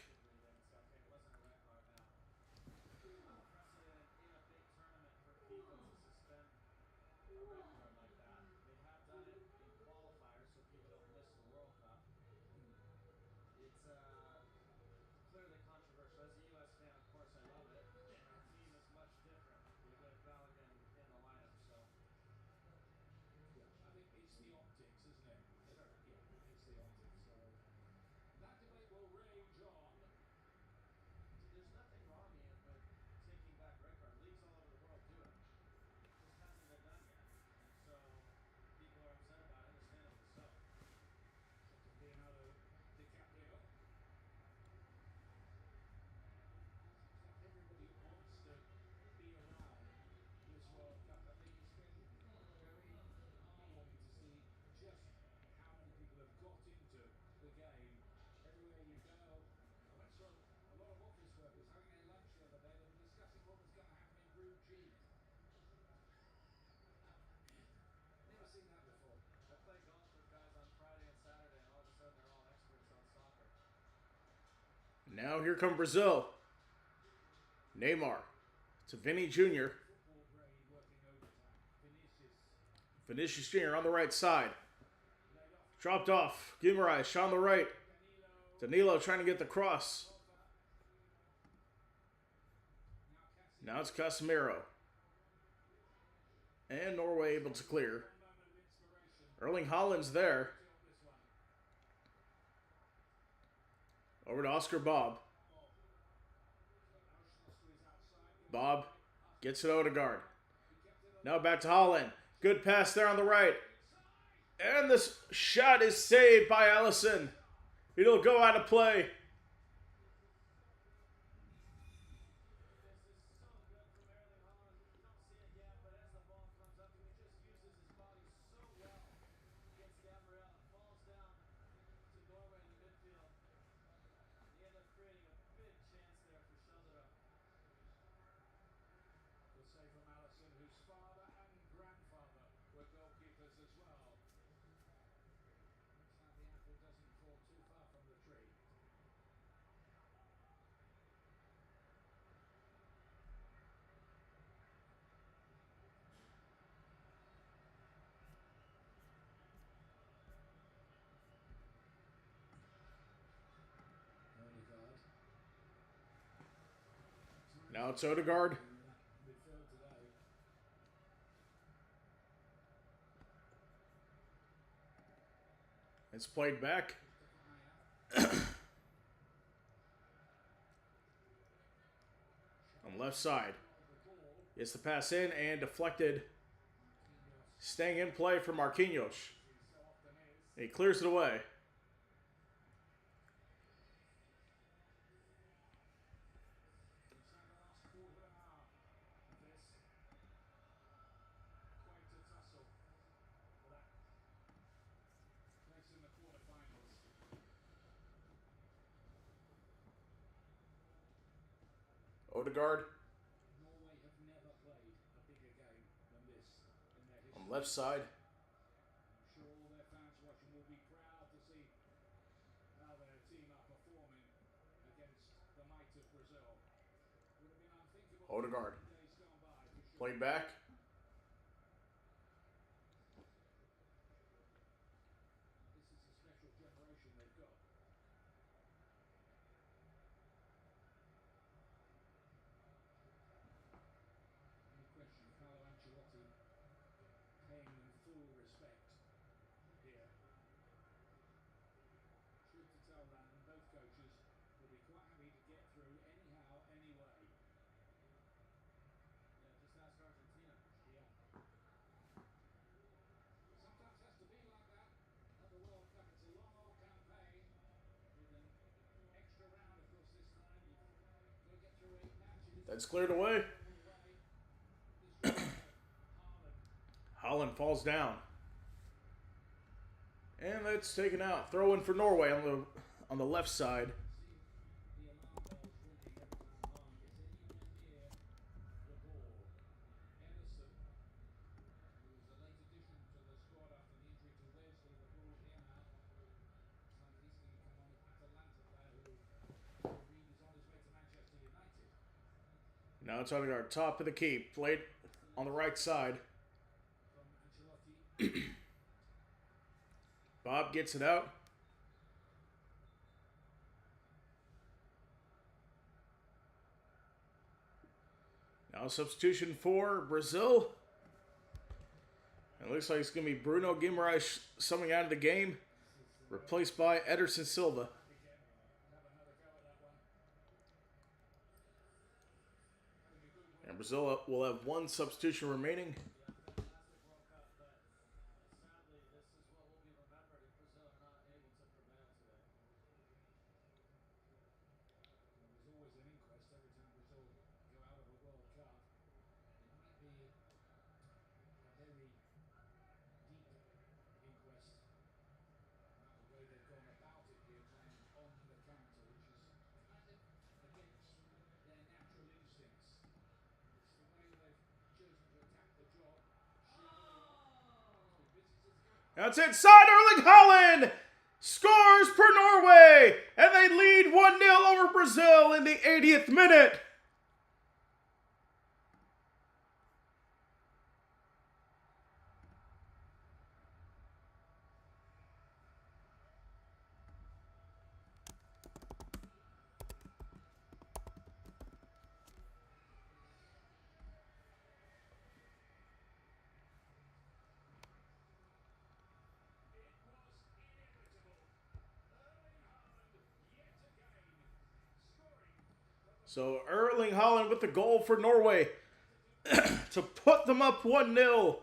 Now here come Brazil. Neymar to Vinny Jr. Vinicius Jr. on the right side. Dropped off. Guimaraes shot on the right. Danilo trying to get the cross. Now it's Casemiro. And Norway able to clear. Erling Haaland's there. Over to Oscar Bob. Bob gets it to Odegaard. Now back to Haaland. Good pass there on the right. And this shot is saved by Alisson. It'll go out of play. it's Odegaard. It's played back. On the left side. Gets the pass in and deflected. Staying in play for Marquinhos. He clears it away. Odegaard. On the left side. Odegaard. Played back. That's cleared away. Holland falls down. And that's taken out. Throw in for Norway on the left side. Now it's on our top of the keep. Played on the right side. Bob gets it out. Now substitution for Brazil. It looks like it's going to be Bruno Guimaraes coming out of the game. Replaced by Ederson Silva. And Brazil will have one substitution remaining. That's inside. Erling Haaland scores for Norway, and they lead 1-0 over Brazil in the 80th minute. So Erling Haaland with the goal for Norway to put them up 1-0.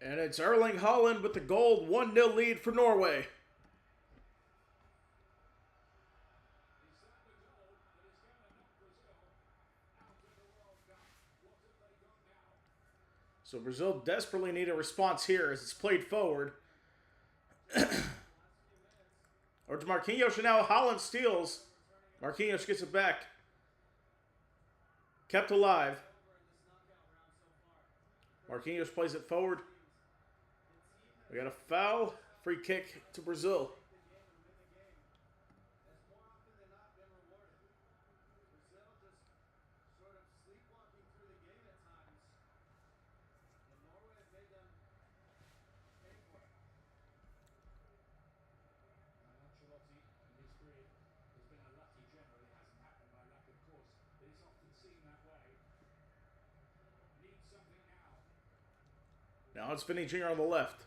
And it's Erling Haaland with the goal, 1-0 lead for Norway. So Brazil desperately need a response here as it's played forward. Or to Marquinhos, and now Haaland steals. Marquinhos gets it back. Kept alive. Marquinhos plays it forward. We got a foul. Free kick to Brazil. Now it's Vinny Jr. on the left.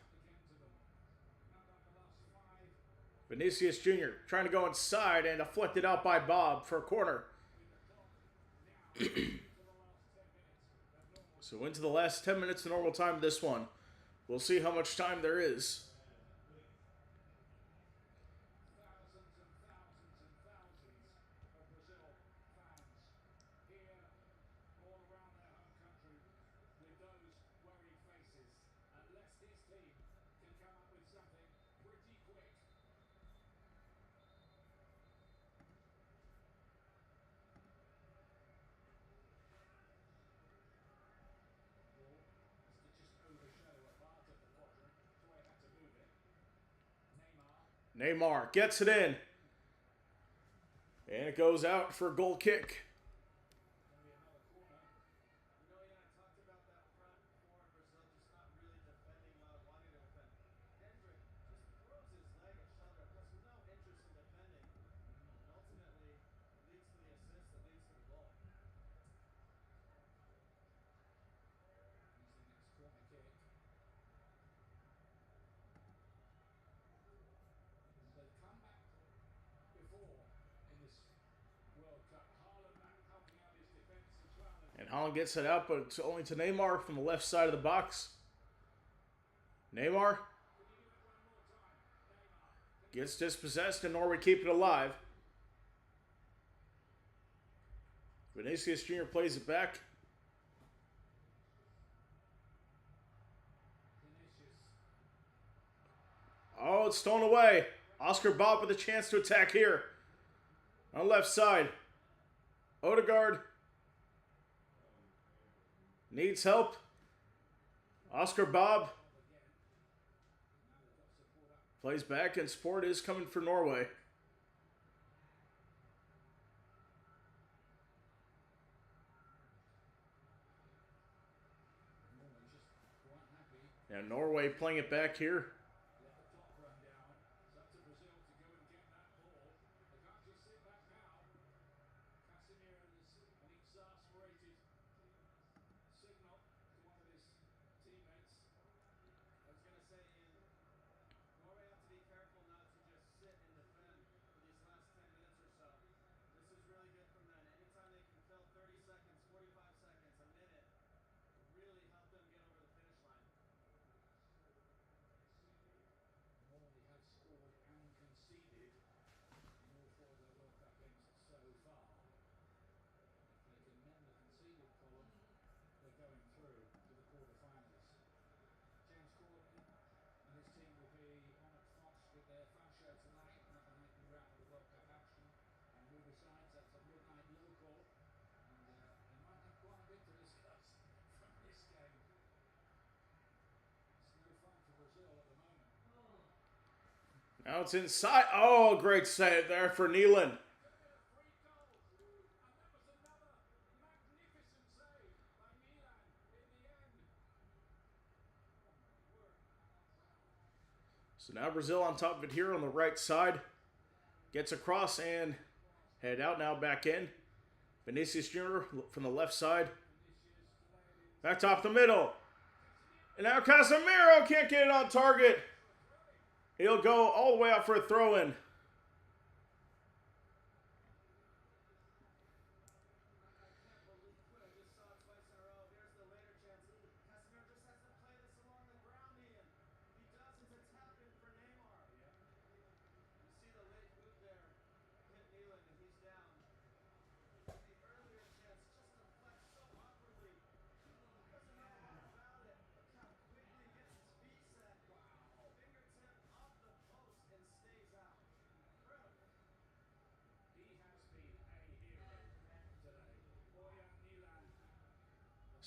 Vinicius Jr. trying to go inside and deflected out by Bob for a corner. So into the last 10 minutes of normal time of this one. We'll see how much time there is. Neymar gets it in. And it goes out for a goal kick. And Haaland gets it out, but it's only to Neymar from the left side of the box. Neymar gets dispossessed, and Norway keep it alive. Vinicius Jr. plays it back. Oh, it's stolen away. Oscar Bob with a chance to attack here. On the left side. Odegaard needs help. Oscar Bob plays back, and support is coming for Norway. Now Norway playing it back here. Now it's inside. Oh, great save there for Neelan. So now Brazil on top of it here on the right side. Gets across and head out now back in. Vinicius Jr. from the left side. Back top the middle. And now Casemiro can't get it on target. He'll go all the way out for a throw-in.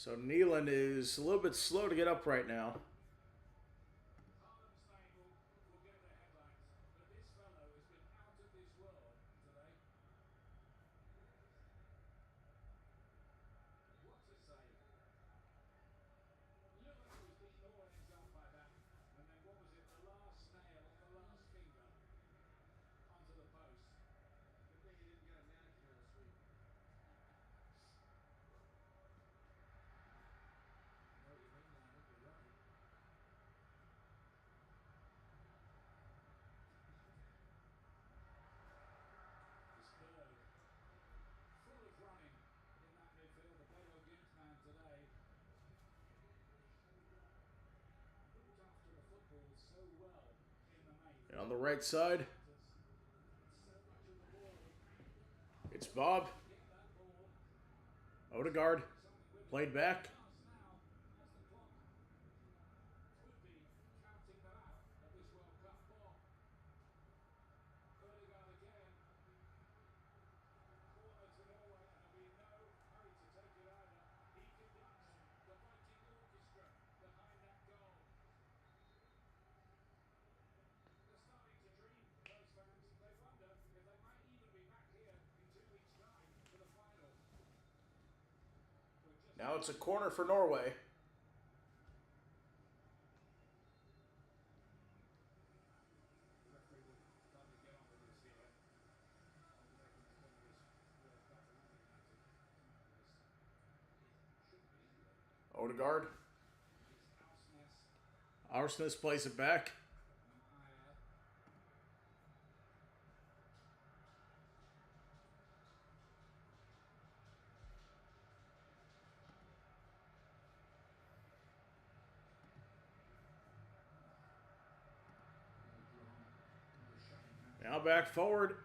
So Nealon is a little bit slow to get up right now. And on the right side, it's Bob. Odegaard played back. Now it's a corner for Norway. Odegaard. Aursnes plays it back. Now back forward.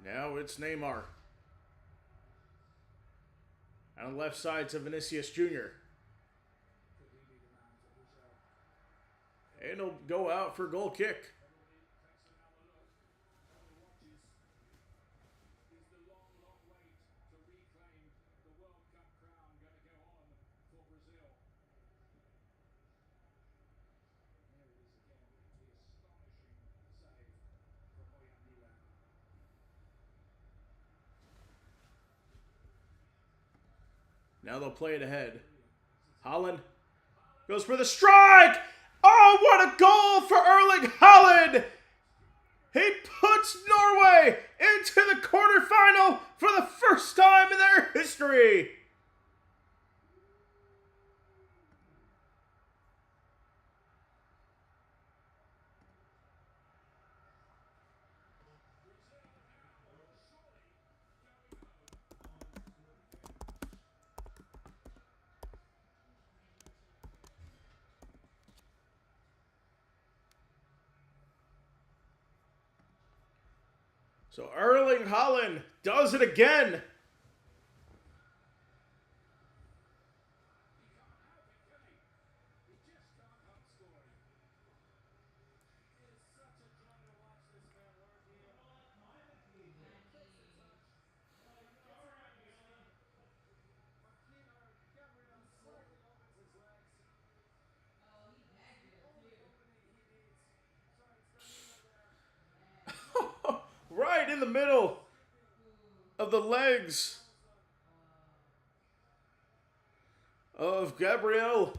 Now it's Neymar. On the left side to Vinicius Jr. And he'll go out for goal kick. Now they'll play it ahead. Haaland goes for the strike. Oh, what a goal for Erling Haaland! He puts Norway into the quarterfinal for the first time in their history. So Erling Haaland does it again. Right in the middle of the legs of Gabriel.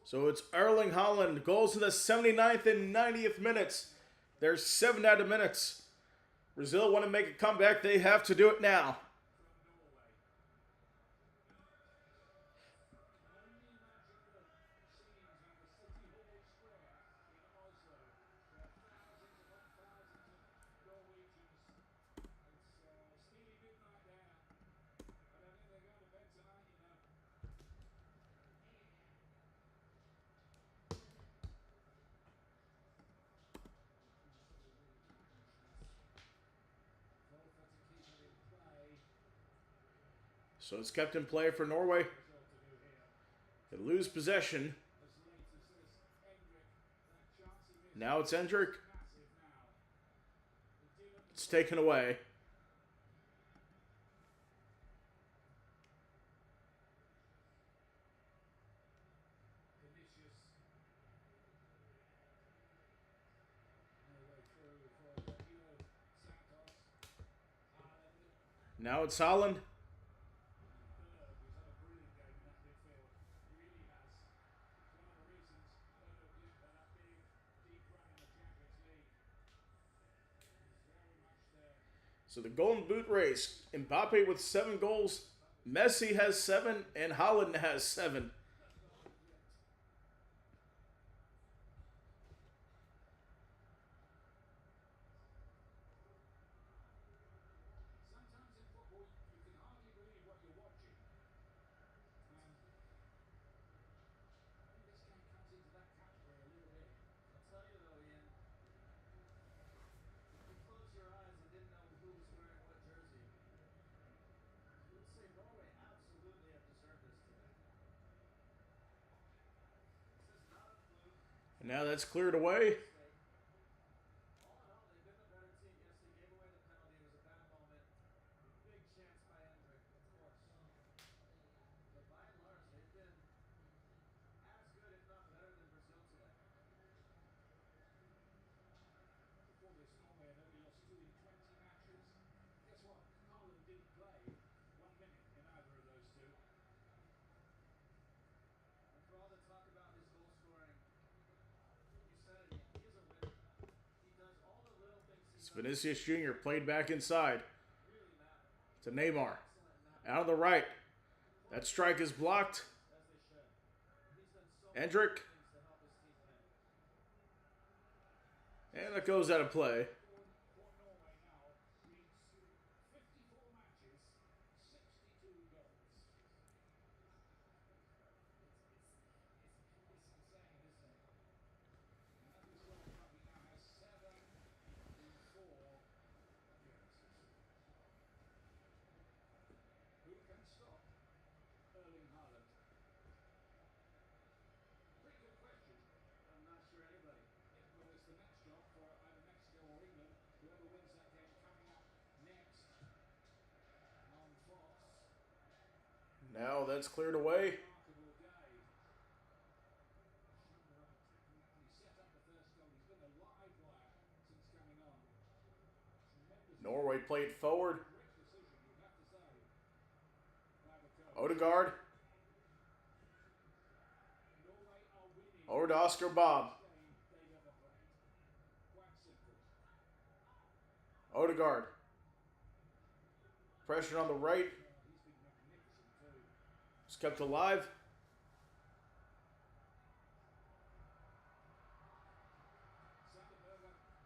So it's Erling Haaland. Goals in the 79th and 90th minutes. There's 7 added minutes. Brazil want to make a comeback. They have to do it now. So it's kept in play for Norway. They lose possession. Now it's Hendrick. It's taken away. Now it's Holland. So the Golden Boot race. Mbappe with 7 goals. Messi has 7 and Holland has 7. And now that's cleared away. Vinicius Jr. played back inside to Neymar. Out on the right. That strike is blocked. Hendrick. And it goes out of play. Now that's cleared away. Norway played forward. Odegaard. Over to Oscar Bob. Odegaard. Pressure on the right. It's kept alive.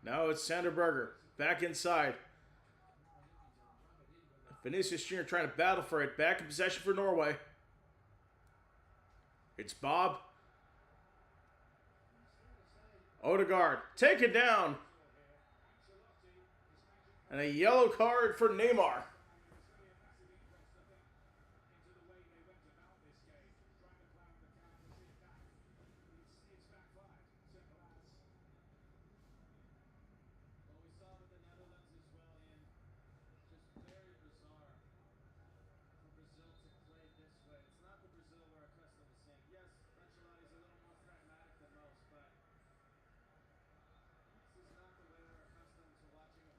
Now it's Sanderberger. Back inside. Vinicius Jr. trying to battle for it. Back in possession for Norway. It's Bob. Odegaard. Take it down. And a yellow card for Neymar.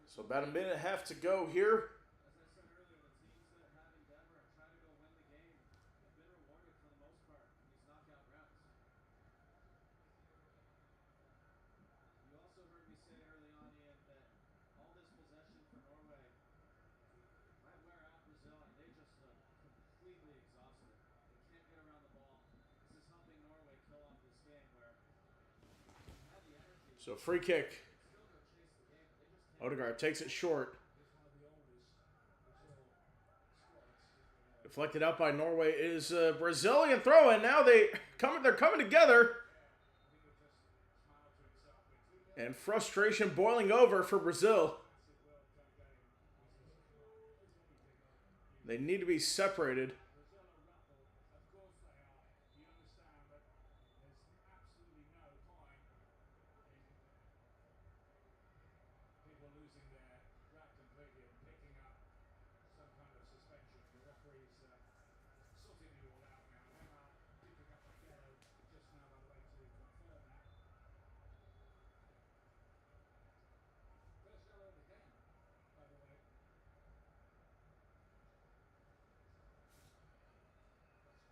So about a minute and a half to go here. So free kick. Odegaard takes it short. Deflected out by Norway is a Brazilian throw, and now they're coming together. And frustration boiling over for Brazil. They need to be separated.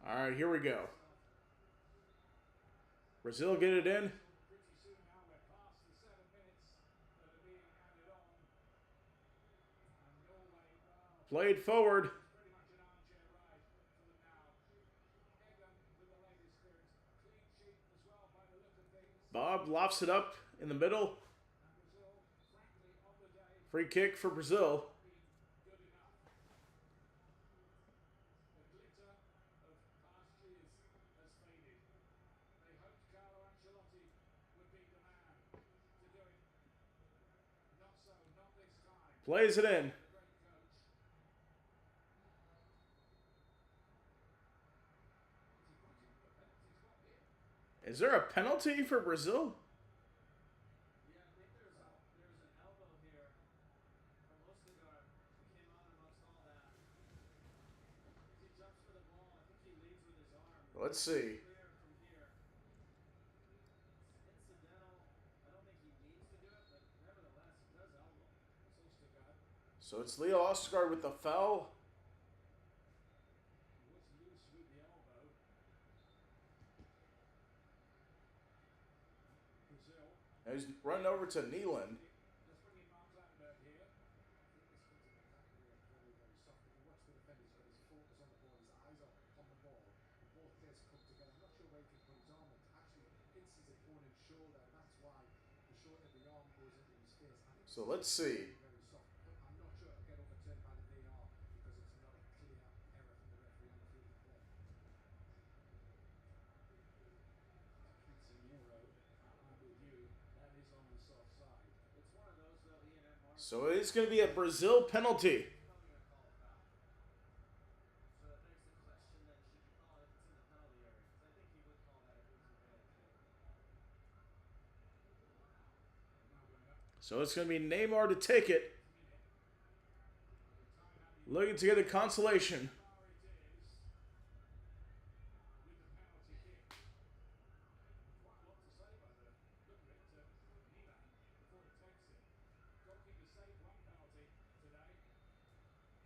All right, here we go. Brazil get it in. Played forward. Bob lofts it up in the middle. Free kick for Brazil. Plays it in. Is there a penalty for Brazil? Let's see. So it's Leo Oscar with the foul. Now he's running over to Neeland. So let's see. So it's going to be a Brazil penalty. So it's going to be Neymar to take it. Looking to get a consolation.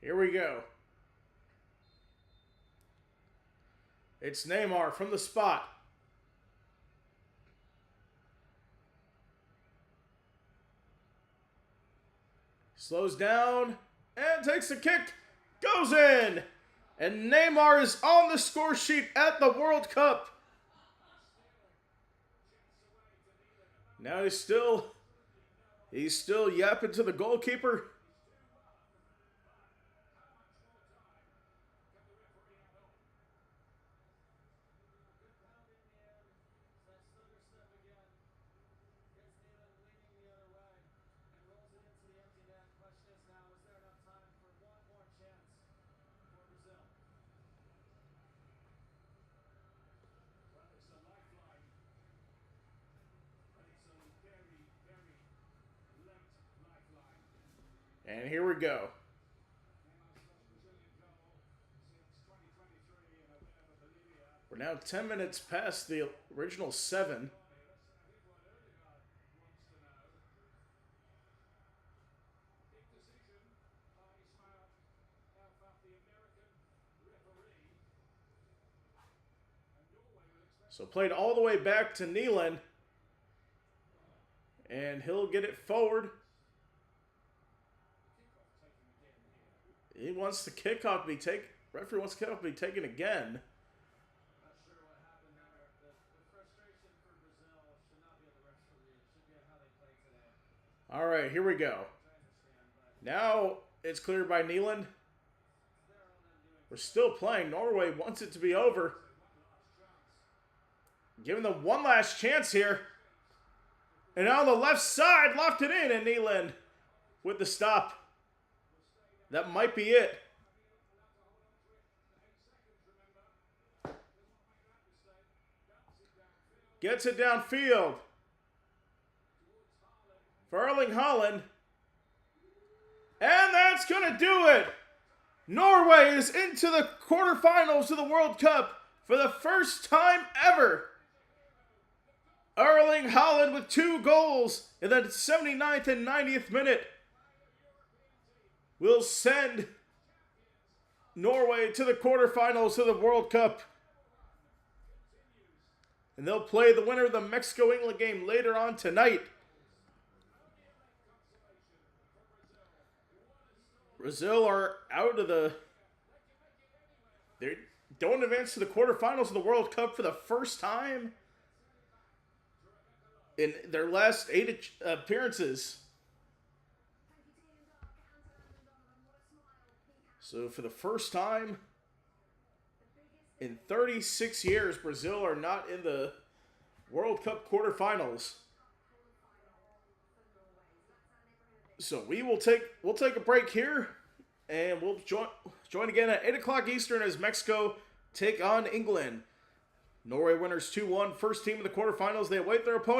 Here we go. It's Neymar from the spot. Slows down and takes the kick. Goes in. And Neymar is on the score sheet at the World Cup. Now he's still yapping to the goalkeeper. And here we go. We're now 10 minutes past the original 7. So played all the way back to Neeland. And he'll get it forward. He wants the kickoff to be taken. Referee wants the kickoff to be taken again. All right, here we go. Now it's cleared by Neeland. We're still playing. Norway wants it to be over. Giving them one last chance here. And on the left side, locked it in, and Neeland with the stop. That might be it. Gets it downfield. For Erling Haaland. And that's going to do it. Norway is into the quarterfinals of the World Cup for the first time ever. Erling Haaland with 2 goals in the 79th and 90th minute will send Norway to the quarterfinals of the World Cup. And they'll play the winner of the Mexico-England game later on tonight. Brazil are out of the... They don't advance to the quarterfinals of the World Cup for the first time in their last 8 appearances. So for the first time in 36 years, Brazil are not in the World Cup quarterfinals. So we'll take a break here, and we'll join again at 8 o'clock Eastern as Mexico take on England. Norway winners 2-1, first team in the quarterfinals. They await their opponent.